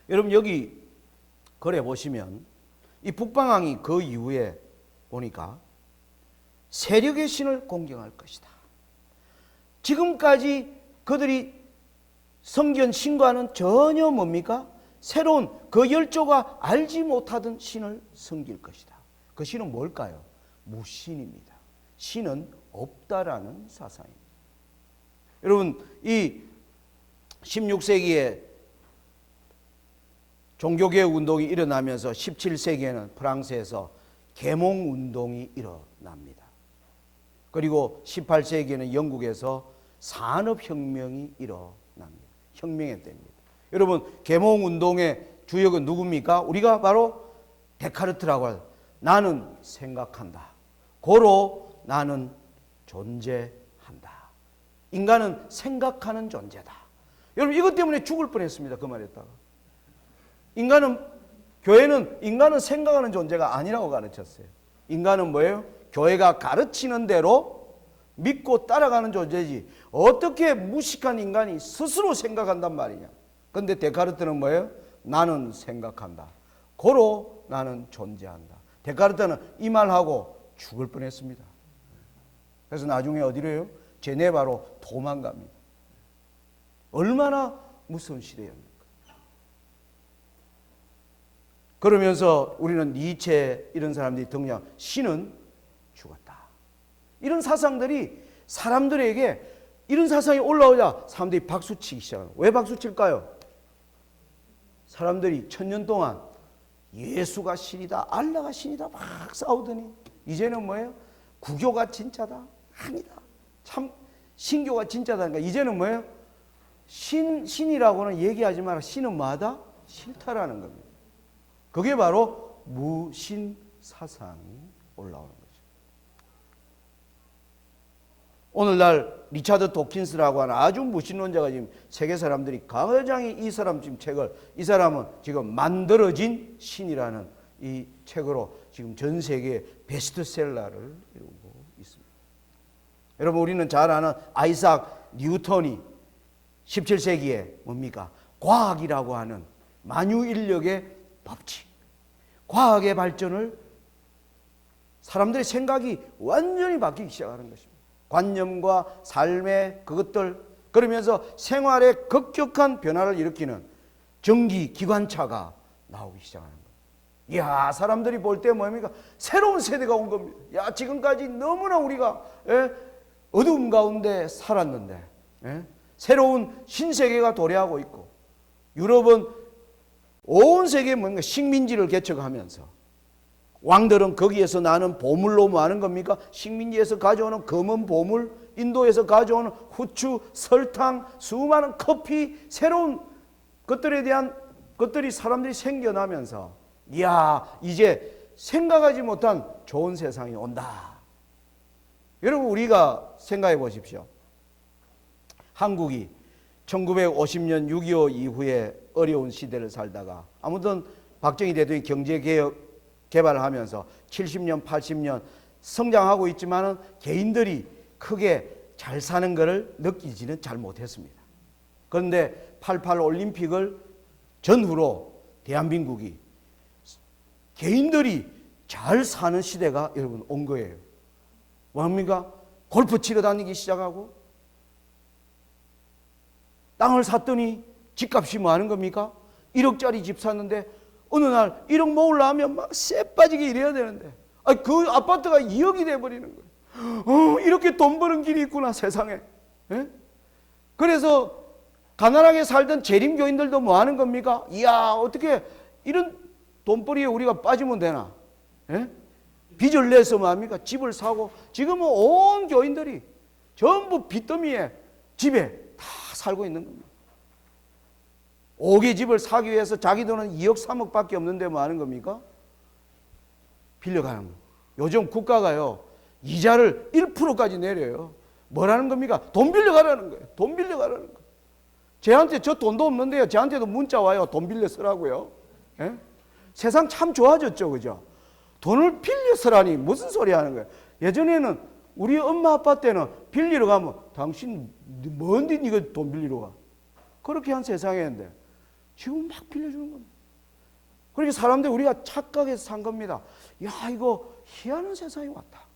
여러분 여기 그래 보시면 이 북방왕이 그 이후에 보니까 세력의 신을 공경할 것이다. 지금까지 그들이 성전 신과는 전혀 뭡니까? 새로운 그 열조가 알지 못하던 신을 섬길 것이다. 그 신은 뭘까요? 무신입니다. 신은 없다라는 사상입니다. 여러분 이 16세기에 종교개혁 운동이 일어나면서 17세기에는 프랑스에서 계몽운동이 일어납니다. 그리고 18세기에는 영국에서 산업혁명이 일어납니다. 혁명의 때입니다. 여러분 계몽운동의 주역은 누굽니까? 우리가 바로 데카르트라고 하죠. 나는 생각한다. 고로 나는 존재한다. 인간은 생각하는 존재다. 여러분 이것 때문에 죽을 뻔했습니다. 그 말했다가. 교회는 인간은 생각하는 존재가 아니라고 가르쳤어요. 인간은 뭐예요? 교회가 가르치는 대로 믿고 따라가는 존재지 어떻게 무식한 인간이 스스로 생각한단 말이냐. 그런데 데카르트는 뭐예요? 나는 생각한다. 고로 나는 존재한다. 데카르트는 이 말하고 죽을 뻔했습니다. 그래서 나중에 어디로 해요? 제네바로 도망갑니다. 얼마나 무서운 시대였습니까? 그러면서 우리는 니체 이런 사람들이 등장, 신은 죽었다. 이런 사상들이 사람들에게 이런 사상이 올라오자 사람들이 박수치기 시작합니다. 왜 박수칠까요? 사람들이 1000년 동안 예수가 신이다, 알라가 신이다 막 싸우더니 이제는 뭐예요? 구교가 진짜다? 아니다. 참 신교가 진짜다니까 이제는 뭐예요? 신이라고는 얘기하지 마라. 신은 뭐하다? 싫다라는 겁니다. 그게 바로 무신 사상이 올라오는 거죠. 오늘날 리차드 도킨스라고 하는 아주 무신론자가 지금 세계 사람들이 가장 이 사람 지금 책을 이 사람은 지금 만들어진 신이라는 이 책으로 지금 전 세계 베스트셀러를 이루고 있습니다. 여러분 우리는 잘 아는 아이삭 뉴턴이 17세기에 뭡니까? 과학이라고 하는 만유인력의 법칙, 과학의 발전을 사람들의 생각이 완전히 바뀌기 시작하는 것입니다. 관념과 삶의 그것들 그러면서 생활에 급격한 변화를 일으키는 전기 기관차가 나오기 시작하는 거예요. 이야 사람들이 볼 때 뭡니까? 새로운 세대가 온 겁니다. 야 지금까지 너무나 우리가 어두움 가운데 살았는데 새로운 신세계가 도래하고 있고 유럽은 온 세계에 뭔가 식민지를 개척하면서 왕들은 거기에서 나는 보물로 뭐 하는 겁니까? 식민지에서 가져오는 검은 보물, 인도에서 가져오는 후추, 설탕, 수많은 커피, 새로운 것들에 대한 것들이 사람들이 생겨나면서 이야, 이제 생각하지 못한 좋은 세상이 온다. 여러분, 우리가 생각해 보십시오. 한국이 1950년 6.25 이후에 어려운 시대를 살다가 아무튼 박정희 대통령이 경제개혁 개발을 하면서 70년, 80년 성장하고 있지만은 개인들이 크게 잘 사는 것을 느끼지는 잘 못했습니다. 그런데 88 올림픽을 전후로 대한민국이 개인들이 잘 사는 시대가 여러분 온 거예요. 뭡니까? 골프 치러 다니기 시작하고 땅을 샀더니 집값이 뭐 하는 겁니까? 1억짜리 집 샀는데 어느 날 1억 모으려 하면 막 쎄 빠지게 일해야 되는데 그 아파트가 2억이 돼버리는 거예요. 이렇게 돈 버는 길이 있구나 세상에. 예? 그래서 가난하게 살던 재림교인들도 뭐 하는 겁니까? 이야, 어떻게 이런 돈벌이에 우리가 빠지면 되나? 예? 빚을 내서 뭐 합니까? 집을 사고 지금은 온 교인들이 전부 빚더미에 집에 다 살고 있는 겁니다. 5개 집을 사기 위해서 자기 돈은 2억 3억밖에 없는데 뭐 하는 겁니까? 빌려가는 거예요. 요즘 국가가요 이자를 1%까지 내려요. 뭐라는 겁니까? 돈 빌려가라는 거예요. 돈 빌려가라는 거예요. 쟤한테 저 돈도 없는데요, 쟤한테도 문자 와요. 돈 빌려 쓰라고요. 예? 세상 참 좋아졌죠, 그죠? 돈을 빌려 쓰라니 무슨 소리 하는 거예요? 예전에는 우리 엄마 아빠 때는 빌리러 가면 당신 뭔데 니가 돈 빌리러 가? 그렇게 한 세상이었는데 지금 막 빌려주는 겁니다. 그렇게 사람들 우리가 착각해서 산 겁니다. 야, 이거 희한한 세상이 왔다.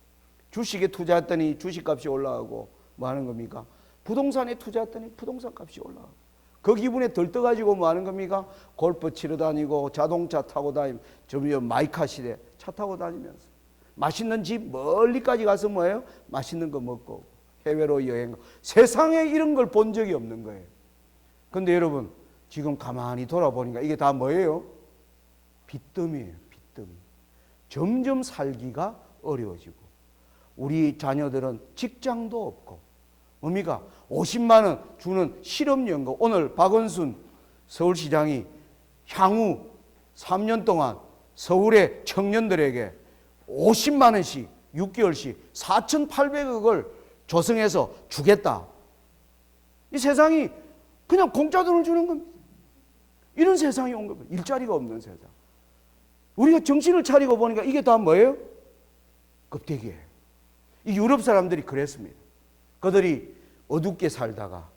주식에 투자했더니 주식값이 올라가고 뭐 하는 겁니까? 부동산에 투자했더니 부동산 값이 올라가고 그 기분에 들떠가지고 뭐 하는 겁니까? 골프 치러 다니고 자동차 타고 다니고 좀 마이카 시대 차 타고 다니면서 맛있는 집 멀리까지 가서 뭐예요? 맛있는 거 먹고 해외로 여행. 세상에 이런 걸 본 적이 없는 거예요. 그런데 여러분 지금 가만히 돌아보니까 이게 다 뭐예요? 빚더미예요. 빚더미. 점점 살기가 어려워지고 우리 자녀들은 직장도 없고 뭡니까? 50만 원 주는 실업연금. 오늘 박원순 서울시장이 향후 3년 동안 서울의 청년들에게 50만 원씩 6개월씩 4,800억을 조성해서 주겠다. 이 세상이 그냥 공짜 돈을 주는 겁니다. 이런 세상이 온 겁니다. 일자리가 없는 세상. 우리가 정신을 차리고 보니까 이게 다 뭐예요? 껍데기예요. 이 유럽 사람들이 그랬습니다. 그들이 어둡게 살다가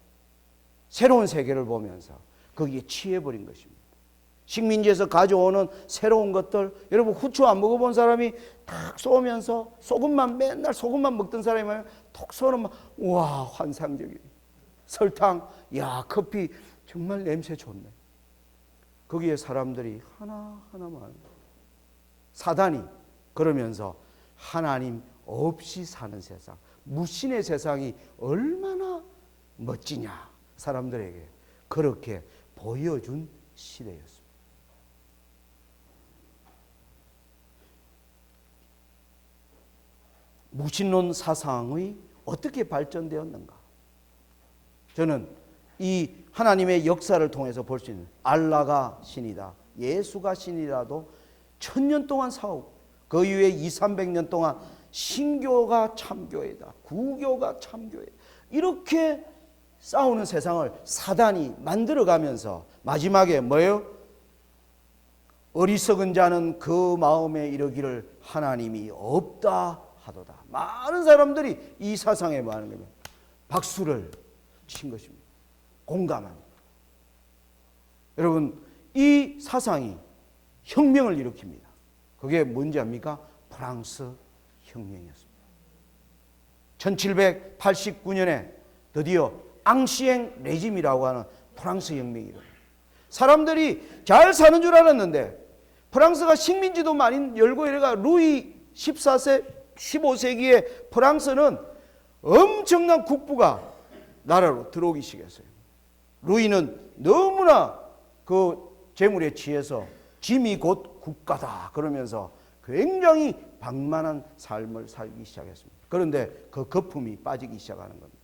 새로운 세계를 보면서 거기에 취해버린 것입니다. 식민지에서 가져오는 새로운 것들, 여러분 후추 안 먹어본 사람이 탁 쏘면서 소금만 맨날 소금만 먹던 사람이 톡 쏘는 막 우와 환상적이에요. 설탕, 야 커피 정말 냄새 좋네. 거기에 사람들이 하나하나만 사단이 그러면서 하나님 없이 사는 세상, 무신의 세상이 얼마나 멋지냐 사람들에게 그렇게 보여준 시대였습니다. 무신론 사상이 어떻게 발전되었는가? 저는 이 하나님의 역사를 통해서 볼 수 있는 알라가 신이다, 예수가 신이라도 1000년 동안 싸우고 그 이후에 200~300년 동안 신교가 참교회다, 구교가 참교회다 이렇게 싸우는 세상을 사단이 만들어가면서 마지막에 뭐예요? 어리석은 자는 그 마음에 이르기를 하나님이 없다 하도다. 많은 사람들이 이 사상에 많은 겁니다. 박수를 친 것입니다. 공감합니다. 여러분 이 사상이 혁명을 일으킵니다. 그게 뭔지 압니까? 프랑스 혁명이었습니다. 1789년에 드디어 앙시엥 레짐이라고 하는 프랑스 혁명이 일어납니다. 사람들이 잘 사는 줄 알았는데 프랑스가 식민지도 많이 열고 이래가 루이 14세 15세기에 프랑스는 엄청난 국부가 나라로 들어오기 시작했어요. 루이는 너무나 그 재물에 취해서 짐이 곧 국가다 그러면서 굉장히 방만한 삶을 살기 시작했습니다. 그런데 그 거품이 빠지기 시작하는 겁니다.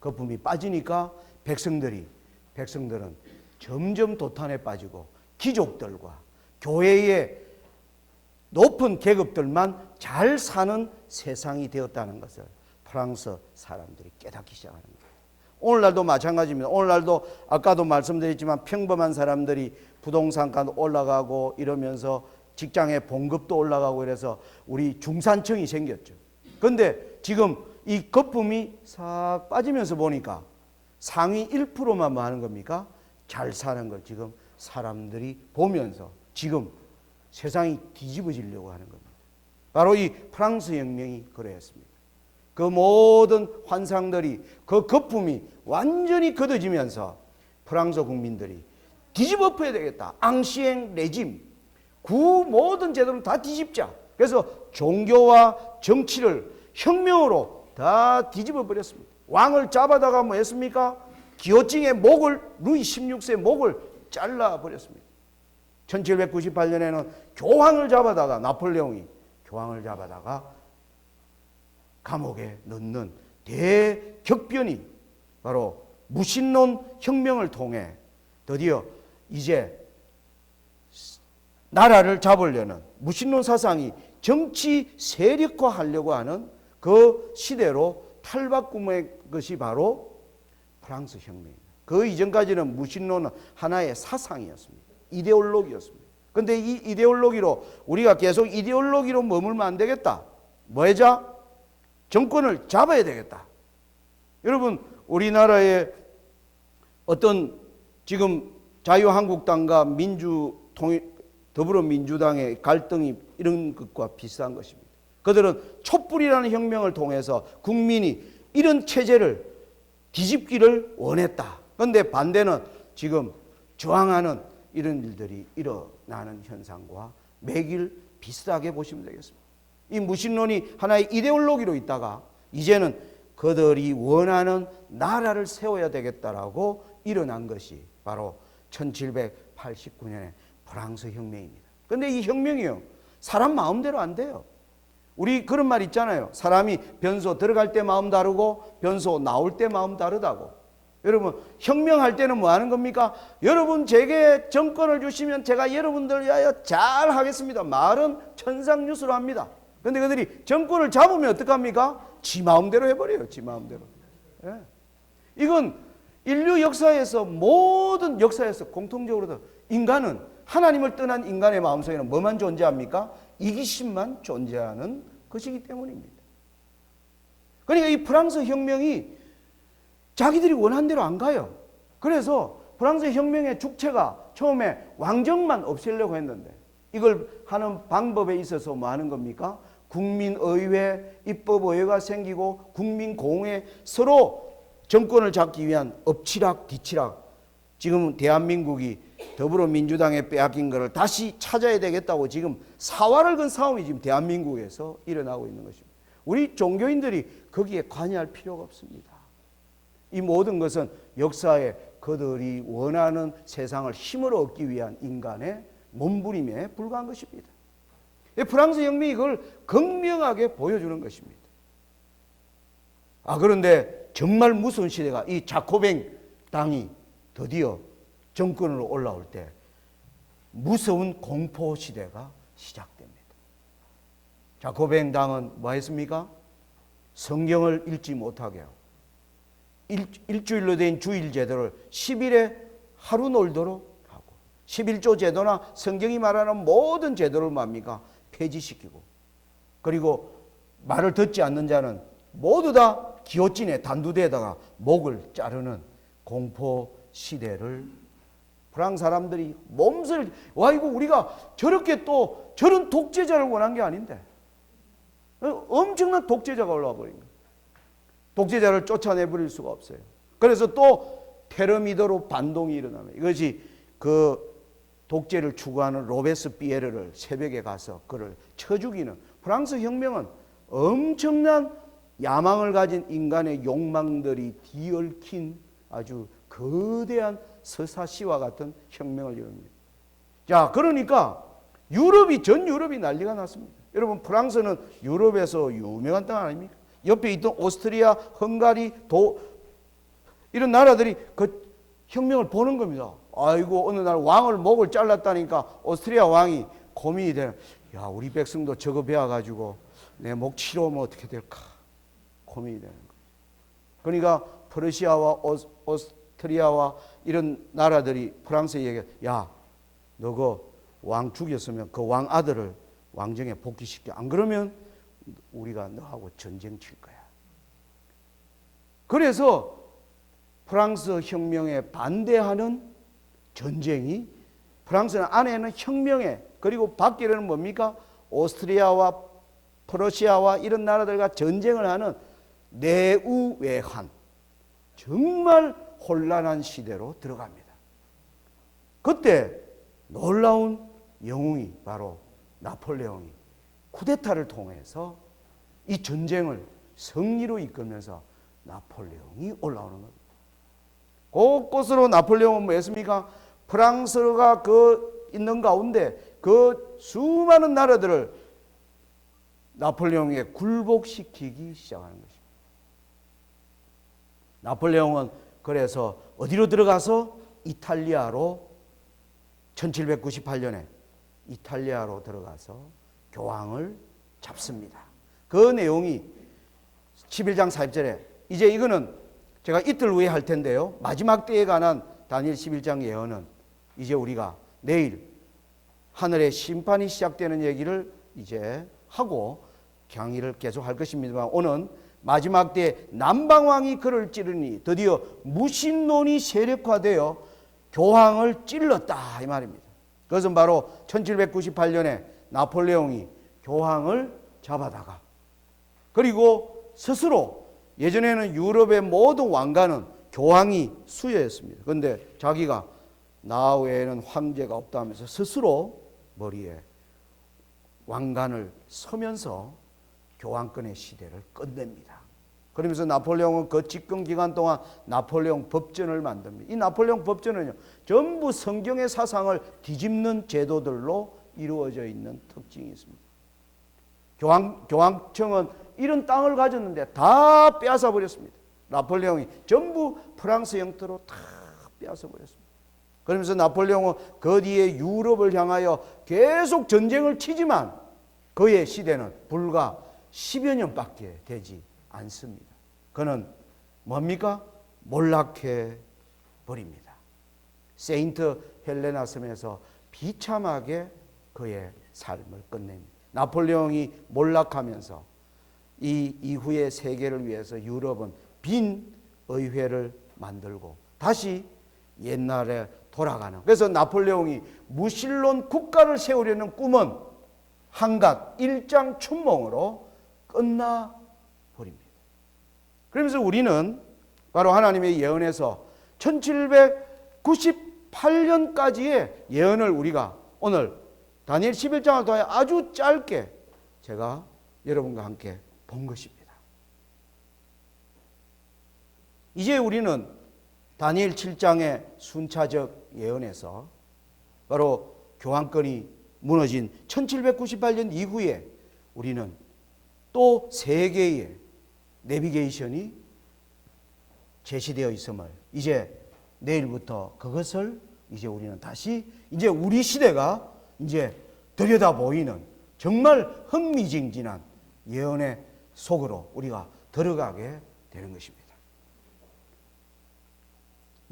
거품이 빠지니까 백성들은 점점 도탄에 빠지고 귀족들과 교회의 높은 계급들만 잘 사는 세상이 되었다는 것을 프랑스 사람들이 깨닫기 시작하는 거예요. 오늘날도 마찬가지입니다. 오늘날도 아까도 말씀드렸지만 평범한 사람들이 부동산가도 올라가고 이러면서 직장의 봉급도 올라가고 이래서 우리 중산층이 생겼죠. 그런데 지금 이 거품이 싹 빠지면서 보니까 상위 1%만 뭐 하는 겁니까? 잘 사는 걸 지금 사람들이 보면서 지금 세상이 뒤집어지려고 하는 겁니다. 바로 이 프랑스 혁명이 그랬습니다. 그 모든 환상들이, 그 거품이 완전히 걷어지면서 프랑스 국민들이 뒤집어 엎어야 되겠다. 앙시엥 레짐, 그 모든 제도를 다 뒤집자. 그래서 종교와 정치를 혁명으로 다 뒤집어 버렸습니다. 왕을 잡아다가 뭐 했습니까? 기호징의 목을, 루이 16세 목을 잘라 버렸습니다. 1798년에는 교황을 잡아다가, 나폴레옹이 교황을 잡아다가 감옥에 넣는 대격변이 바로 무신론 혁명을 통해 드디어 이제 나라를 잡으려는 무신론 사상이 정치 세력화하려고 하는 그 시대로 탈바꿈의 것이 바로 프랑스 혁명입니다. 그 이전까지는 무신론은 하나의 사상이었습니다. 이데올로기였습니다. 그런데 이 이데올로기로 우리가 계속 이데올로기로 머물면 안 되겠다. 뭐하자? 정권을 잡아야 되겠다. 여러분, 우리나라의 어떤 지금 자유한국당과 더불어민주당의 갈등이 이런 것과 비슷한 것입니다. 그들은 촛불이라는 혁명을 통해서 국민이 이런 체제를 뒤집기를 원했다. 그런데 반대는 지금 저항하는 이런 일들이 일어나는 현상과 매길 비슷하게 보시면 되겠습니다. 이 무신론이 하나의 이데올로기로 있다가 이제는 그들이 원하는 나라를 세워야 되겠다라고 일어난 것이 바로 1789년의 프랑스 혁명입니다. 그런데 이 혁명이요, 사람 마음대로 안 돼요. 우리 그런 말 있잖아요. 사람이 변소 들어갈 때 마음 다르고 변소 나올 때 마음 다르다고. 여러분, 혁명할 때는 뭐 하는 겁니까? 여러분 제게 정권을 주시면 제가 여러분들 위하여 잘 하겠습니다. 말은 천상뉴스로 합니다. 그런데 그들이 정권을 잡으면 어떡합니까? 지 마음대로 해버려요. 지 마음대로. 예. 이건 인류 역사에서, 모든 역사에서 공통적으로 인간은, 하나님을 떠난 인간의 마음속에는 뭐만 존재합니까? 이기심만 존재하는 것이기 때문입니다. 그러니까 이 프랑스 혁명이 자기들이 원한 대로 안 가요. 그래서 프랑스 혁명의 주체가 처음에 왕정만 없애려고 했는데 이걸 하는 방법에 있어서 뭐 하는 겁니까? 국민의회, 입법의회가 생기고 국민공회, 서로 정권을 잡기 위한 엎치락 뒤치락. 지금 대한민국이 더불어민주당에 빼앗긴 것을 다시 찾아야 되겠다고 지금 사활을 건 싸움이 지금 대한민국에서 일어나고 있는 것입니다. 우리 종교인들이 거기에 관여할 필요가 없습니다. 이 모든 것은 역사에 그들이 원하는 세상을 힘으로 얻기 위한 인간의 몸부림에 불과한 것입니다. 프랑스 혁명이 이걸 극명하게 보여주는 것입니다. 그런데 정말 무서운 시대가, 이 자코뱅 당이 드디어 정권으로 올라올 때 무서운 공포 시대가 시작됩니다. 자코뱅 당은 뭐 했습니까? 성경을 읽지 못하게 하고 일주일로 된 주일 제도를 10일에 하루 놀도록 하고 11조 제도나 성경이 말하는 모든 제도를 뭡니까? 폐지시키고, 그리고 말을 듣지 않는 자는 모두 다 기호진에 단두대에다가 목을 자르는 공포 시대를 프랑스 사람들이 몸살, 이거 우리가 저렇게 또 저런 독재자를 원한 게 아닌데 엄청난 독재자가 올라와 버린 거예요. 독재자를 쫓아내버릴 수가 없어요. 그래서 또 테러미더로 반동이 일어나면 이것이 그 독재를 추구하는 로베스피에르를 새벽에 가서 그를 쳐 죽이는, 프랑스 혁명은 엄청난 야망을 가진 인간의 욕망들이 뒤얽힌 아주 거대한 서사시와 같은 혁명을 이룹니다. 자, 그러니까 전 유럽이 난리가 났습니다. 여러분, 프랑스는 유럽에서 유명한 땅 아닙니까? 옆에 있던 오스트리아, 헝가리, 이런 나라들이 그 혁명을 보는 겁니다. 아이고, 어느 날 왕을 목을 잘랐다니까 오스트리아 왕이 고민이 되는, 야, 우리 백성도 저거 배워가지고 내 목 치러오면 어떻게 될까? 고민이 되는 거예요. 그러니까 퍼르시아와 오스트리아와 이런 나라들이 프랑스에 얘기해, 야, 너 그 왕 죽였으면 그 왕 아들을 왕정에 복귀시켜. 안 그러면 우리가 너하고 전쟁 칠 거야. 그래서 프랑스 혁명에 반대하는 전쟁이, 프랑스는 안에는 혁명에, 그리고 밖에는 뭡니까? 오스트리아와 프러시아와 이런 나라들과 전쟁을 하는 내우외환, 정말 혼란한 시대로 들어갑니다. 그때 놀라운 영웅이 바로 나폴레옹이 쿠데타를 통해서 이 전쟁을 승리로 이끌면서 나폴레옹이 올라오는 겁니다. 곳곳으로 나폴레옹은 뭐였습니까? 프랑스가 그 있는 가운데 그 수많은 나라들을 나폴레옹에 굴복시키기 시작하는 것입니다. 나폴레옹은 그래서 어디로 들어가서 이탈리아로 1798년에 이탈리아로 들어가서 교황을 잡습니다. 그 내용이 11장 40절에, 이제 이거는 제가 이틀 후에 할 텐데요, 마지막 때에 관한 다니엘 11장 예언은 이제 우리가 내일 하늘의 심판이 시작되는 얘기를 이제 하고 강의를 계속 할 것입니다만, 오늘 마지막 때 남방왕이 그를 찌르니 드디어 무신론이 세력화되어 교황을 찔렀다, 이 말입니다. 그것은 바로 1798년에 나폴레옹이 교황을 잡아다가, 그리고 스스로, 예전에는 유럽의 모든 왕가는 교황이 수여했습니다. 그런데 자기가 나 외에는 황제가 없다면서 스스로 머리에 왕관을 서면서 교황권의 시대를 끝냅니다. 그러면서 나폴레옹은 그 집권 기간 동안 나폴레옹 법전을 만듭니다. 이 나폴레옹 법전은요, 전부 성경의 사상을 뒤집는 제도들로 이루어져 있는 특징이 있습니다. 교황청은 이런 땅을 가졌는데 다 빼앗아 버렸습니다. 나폴레옹이 전부 프랑스 영토로 다 빼앗아 버렸습니다. 그러면서 나폴레옹은 그 뒤에 유럽을 향하여 계속 전쟁을 치지만 그의 시대는 불과 10여 년밖에 되지 않습니다. 그는 뭡니까? 몰락해 버립니다. 세인트 헬레나 섬에서 비참하게 그의 삶을 끝냅니다. 나폴레옹이 몰락하면서 이 이후의 세계를 위해서 유럽은 빈 의회를 만들고 다시 옛날에 돌아가는, 그래서 나폴레옹이 무신론 국가를 세우려는 꿈은 한갓 일장춘몽으로 끝나버립니다. 그러면서 우리는 바로 하나님의 예언에서 1798년까지의 예언을 우리가 오늘 다니엘 11장을 통해 아주 짧게 제가 여러분과 함께 본 것입니다. 이제 우리는 다니엘 7장의 순차적 예언에서 바로 교황권이 무너진 1798년 이후에 우리는 또 세 개의 내비게이션이 제시되어 있음을, 이제 내일부터 그것을 이제 우리는 다시, 이제 우리 시대가 이제 들여다 보이는 정말 흥미진진한 예언의 속으로 우리가 들어가게 되는 것입니다.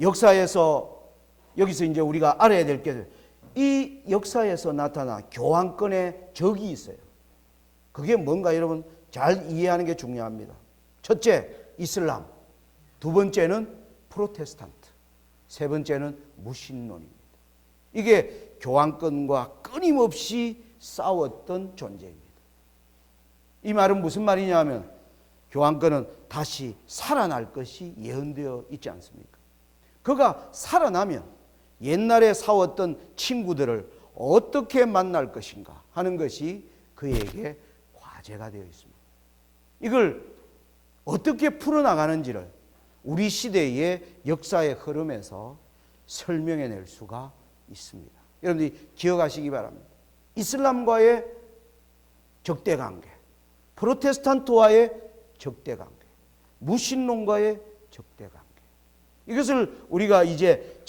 역사에서, 여기서 이제 우리가 알아야 될 게, 이 역사에서 나타난 교황권의 적이 있어요. 그게 뭔가 여러분 잘 이해하는 게 중요합니다. 첫째, 이슬람. 두 번째는 프로테스탄트. 세 번째는 무신론입니다. 이게 교황권과 끊임없이 싸웠던 존재입니다. 이 말은 무슨 말이냐면, 교황권은 다시 살아날 것이 예언되어 있지 않습니까? 그가 살아나면 옛날에 싸웠던 친구들을 어떻게 만날 것인가 하는 것이 그에게 과제가 되어 있습니다. 이걸 어떻게 풀어나가는지를 우리 시대의 역사의 흐름에서 설명해낼 수가 있습니다. 여러분들이 기억하시기 바랍니다. 이슬람과의 적대관계, 프로테스탄트와의 적대관계, 무신론과의 적대관계. 이것을 우리가 이제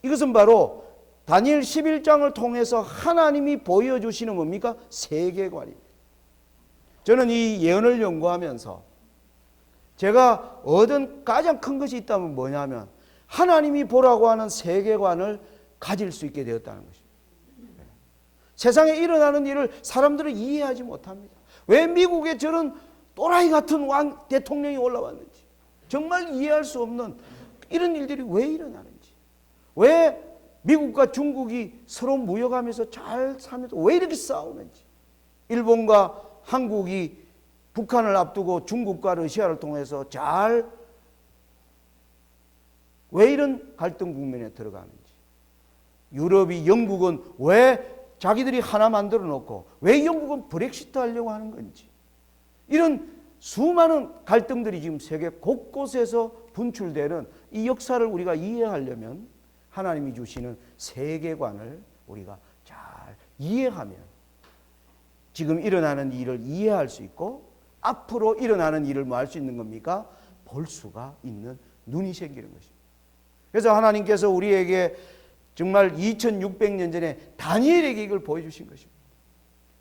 이것은 바로 다니엘 11장을 통해서 하나님이 보여주시는 뭡니까? 세계관입니다. 저는 이 예언을 연구하면서 제가 얻은 가장 큰 것이 있다면 뭐냐면 하나님이 보라고 하는 세계관을 가질 수 있게 되었다는 것입니다. 세상에 일어나는 일을 사람들은 이해하지 못합니다. 왜 미국에 저런 또라이 같은 대통령이 올라왔는지, 정말 이해할 수 없는 이런 일들이 왜 일어나는지, 왜 미국과 중국이 서로 무역하면서 잘 사면서 왜 이렇게 싸우는지, 일본과 한국이 북한을 앞두고 중국과 러시아를 통해서 왜 이런 갈등 국면에 들어가는지, 유럽이 영국은 왜 자기들이 하나 만들어 놓고 왜 영국은 브렉시트 하려고 하는 건지, 이런 수많은 갈등들이 지금 세계 곳곳에서 분출되는 이 역사를 우리가 이해하려면 하나님이 주시는 세계관을 우리가 잘 이해하면 지금 일어나는 일을 이해할 수 있고 앞으로 일어나는 일을 뭐 할 수 있는 겁니까? 볼 수가 있는 눈이 생기는 것입니다. 그래서 하나님께서 우리에게 정말 2600년 전에 다니엘에게 이걸 보여주신 것입니다.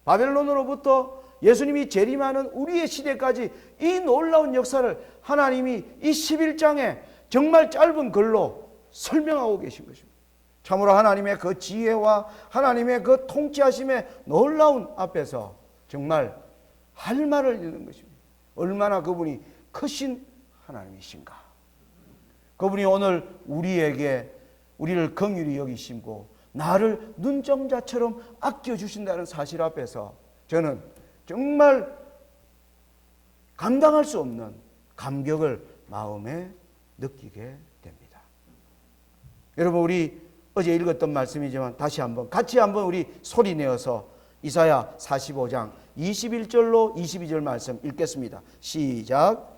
바벨론으로부터 예수님이 재림하는 우리의 시대까지 이 놀라운 역사를 하나님이 이 11장에 정말 짧은 글로 설명하고 계신 것입니다. 참으로 하나님의 그 지혜와 하나님의 그 통치하심의 놀라운 앞에서 정말 할 말을 잃는 것입니다. 얼마나 그분이 크신 하나님이신가. 그분이 오늘 우리를 긍휼히 여기시고 나를 눈동자처럼 아껴주신다는 사실 앞에서 저는 정말 감당할 수 없는 감격을 마음에 느끼게 됩니다. 여러분, 우리 어제 읽었던 말씀이지만 같이 한번 우리 소리 내어서 이사야 45장 21절로 22절 말씀 읽겠습니다. 시작.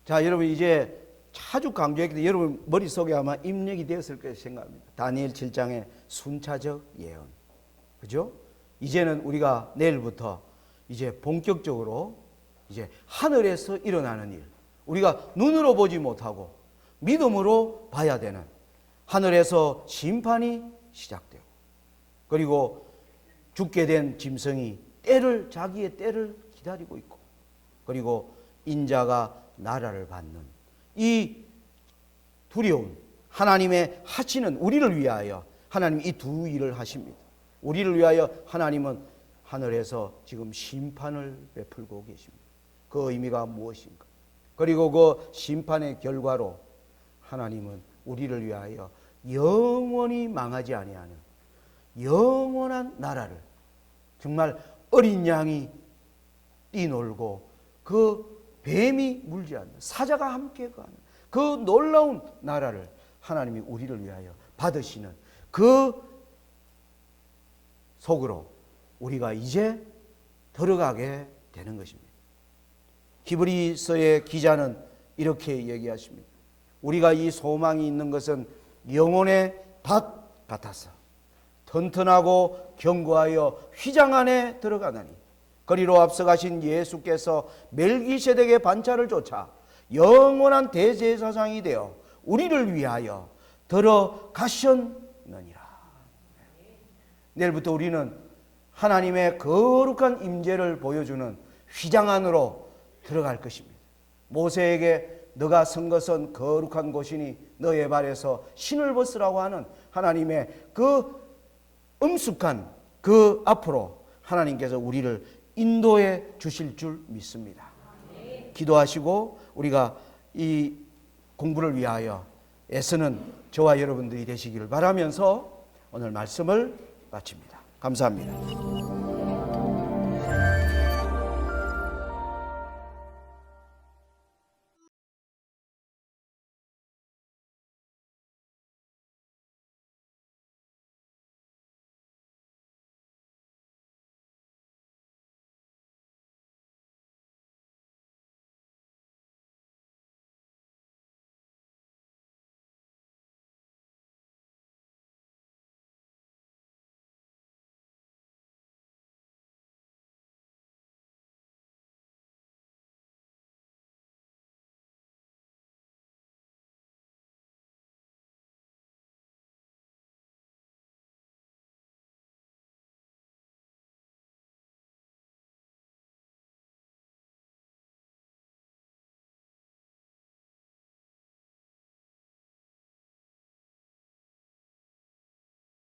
자, 여러분, 이제 아주 강조했기 여러분 머릿속에 아마 입력이 되었을 거라 생각합니다. 다니엘 7장의 순차적 예언. 그죠? 이제는 우리가 내일부터 이제 본격적으로 이제 하늘에서 일어나는 일, 우리가 눈으로 보지 못하고 믿음으로 봐야 되는 하늘에서 심판이 시작되고, 그리고 죽게 된 짐승이 자기의 때를 기다리고 있고, 그리고 인자가 나라를 받는 이 두려운 하나님의 하시는 우리를 위하여 하나님 이 두 일을 하십니다. 우리를 위하여 하나님은 하늘에서 지금 심판을 베풀고 계십니다. 그 의미가 무엇인가? 그리고 그 심판의 결과로 하나님은 우리를 위하여 영원히 망하지 아니하는 영원한 나라를, 정말 어린 양이 뛰놀고 그 뱀이 물지 않는, 사자가 함께 가는 그 놀라운 나라를 하나님이 우리를 위하여 받으시는 그 속으로 우리가 이제 들어가게 되는 것입니다. 히브리서의 기자는 이렇게 얘기하십니다. 우리가 이 소망이 있는 것은 영혼의 밭 같아서 튼튼하고 견고하여 휘장 안에 들어가나니, 거리로 앞서가신 예수께서 멜기세덱의 반차를 쫓아 영원한 대제사장이 되어 우리를 위하여 들어가셨느니라. 내일부터 우리는 하나님의 거룩한 임재를 보여주는 휘장 안으로 들어갈 것입니다. 모세에게 너가 선 것은 거룩한 곳이니 너의 발에서 신을 벗으라고 하는 하나님의 그 엄숙한 그 앞으로 하나님께서 우리를 인도해 주실 줄 믿습니다. 기도하시고 우리가 이 공부를 위하여 애쓰는 저와 여러분들이 되시기를 바라면서 오늘 말씀을 마칩니다. 감사합니다.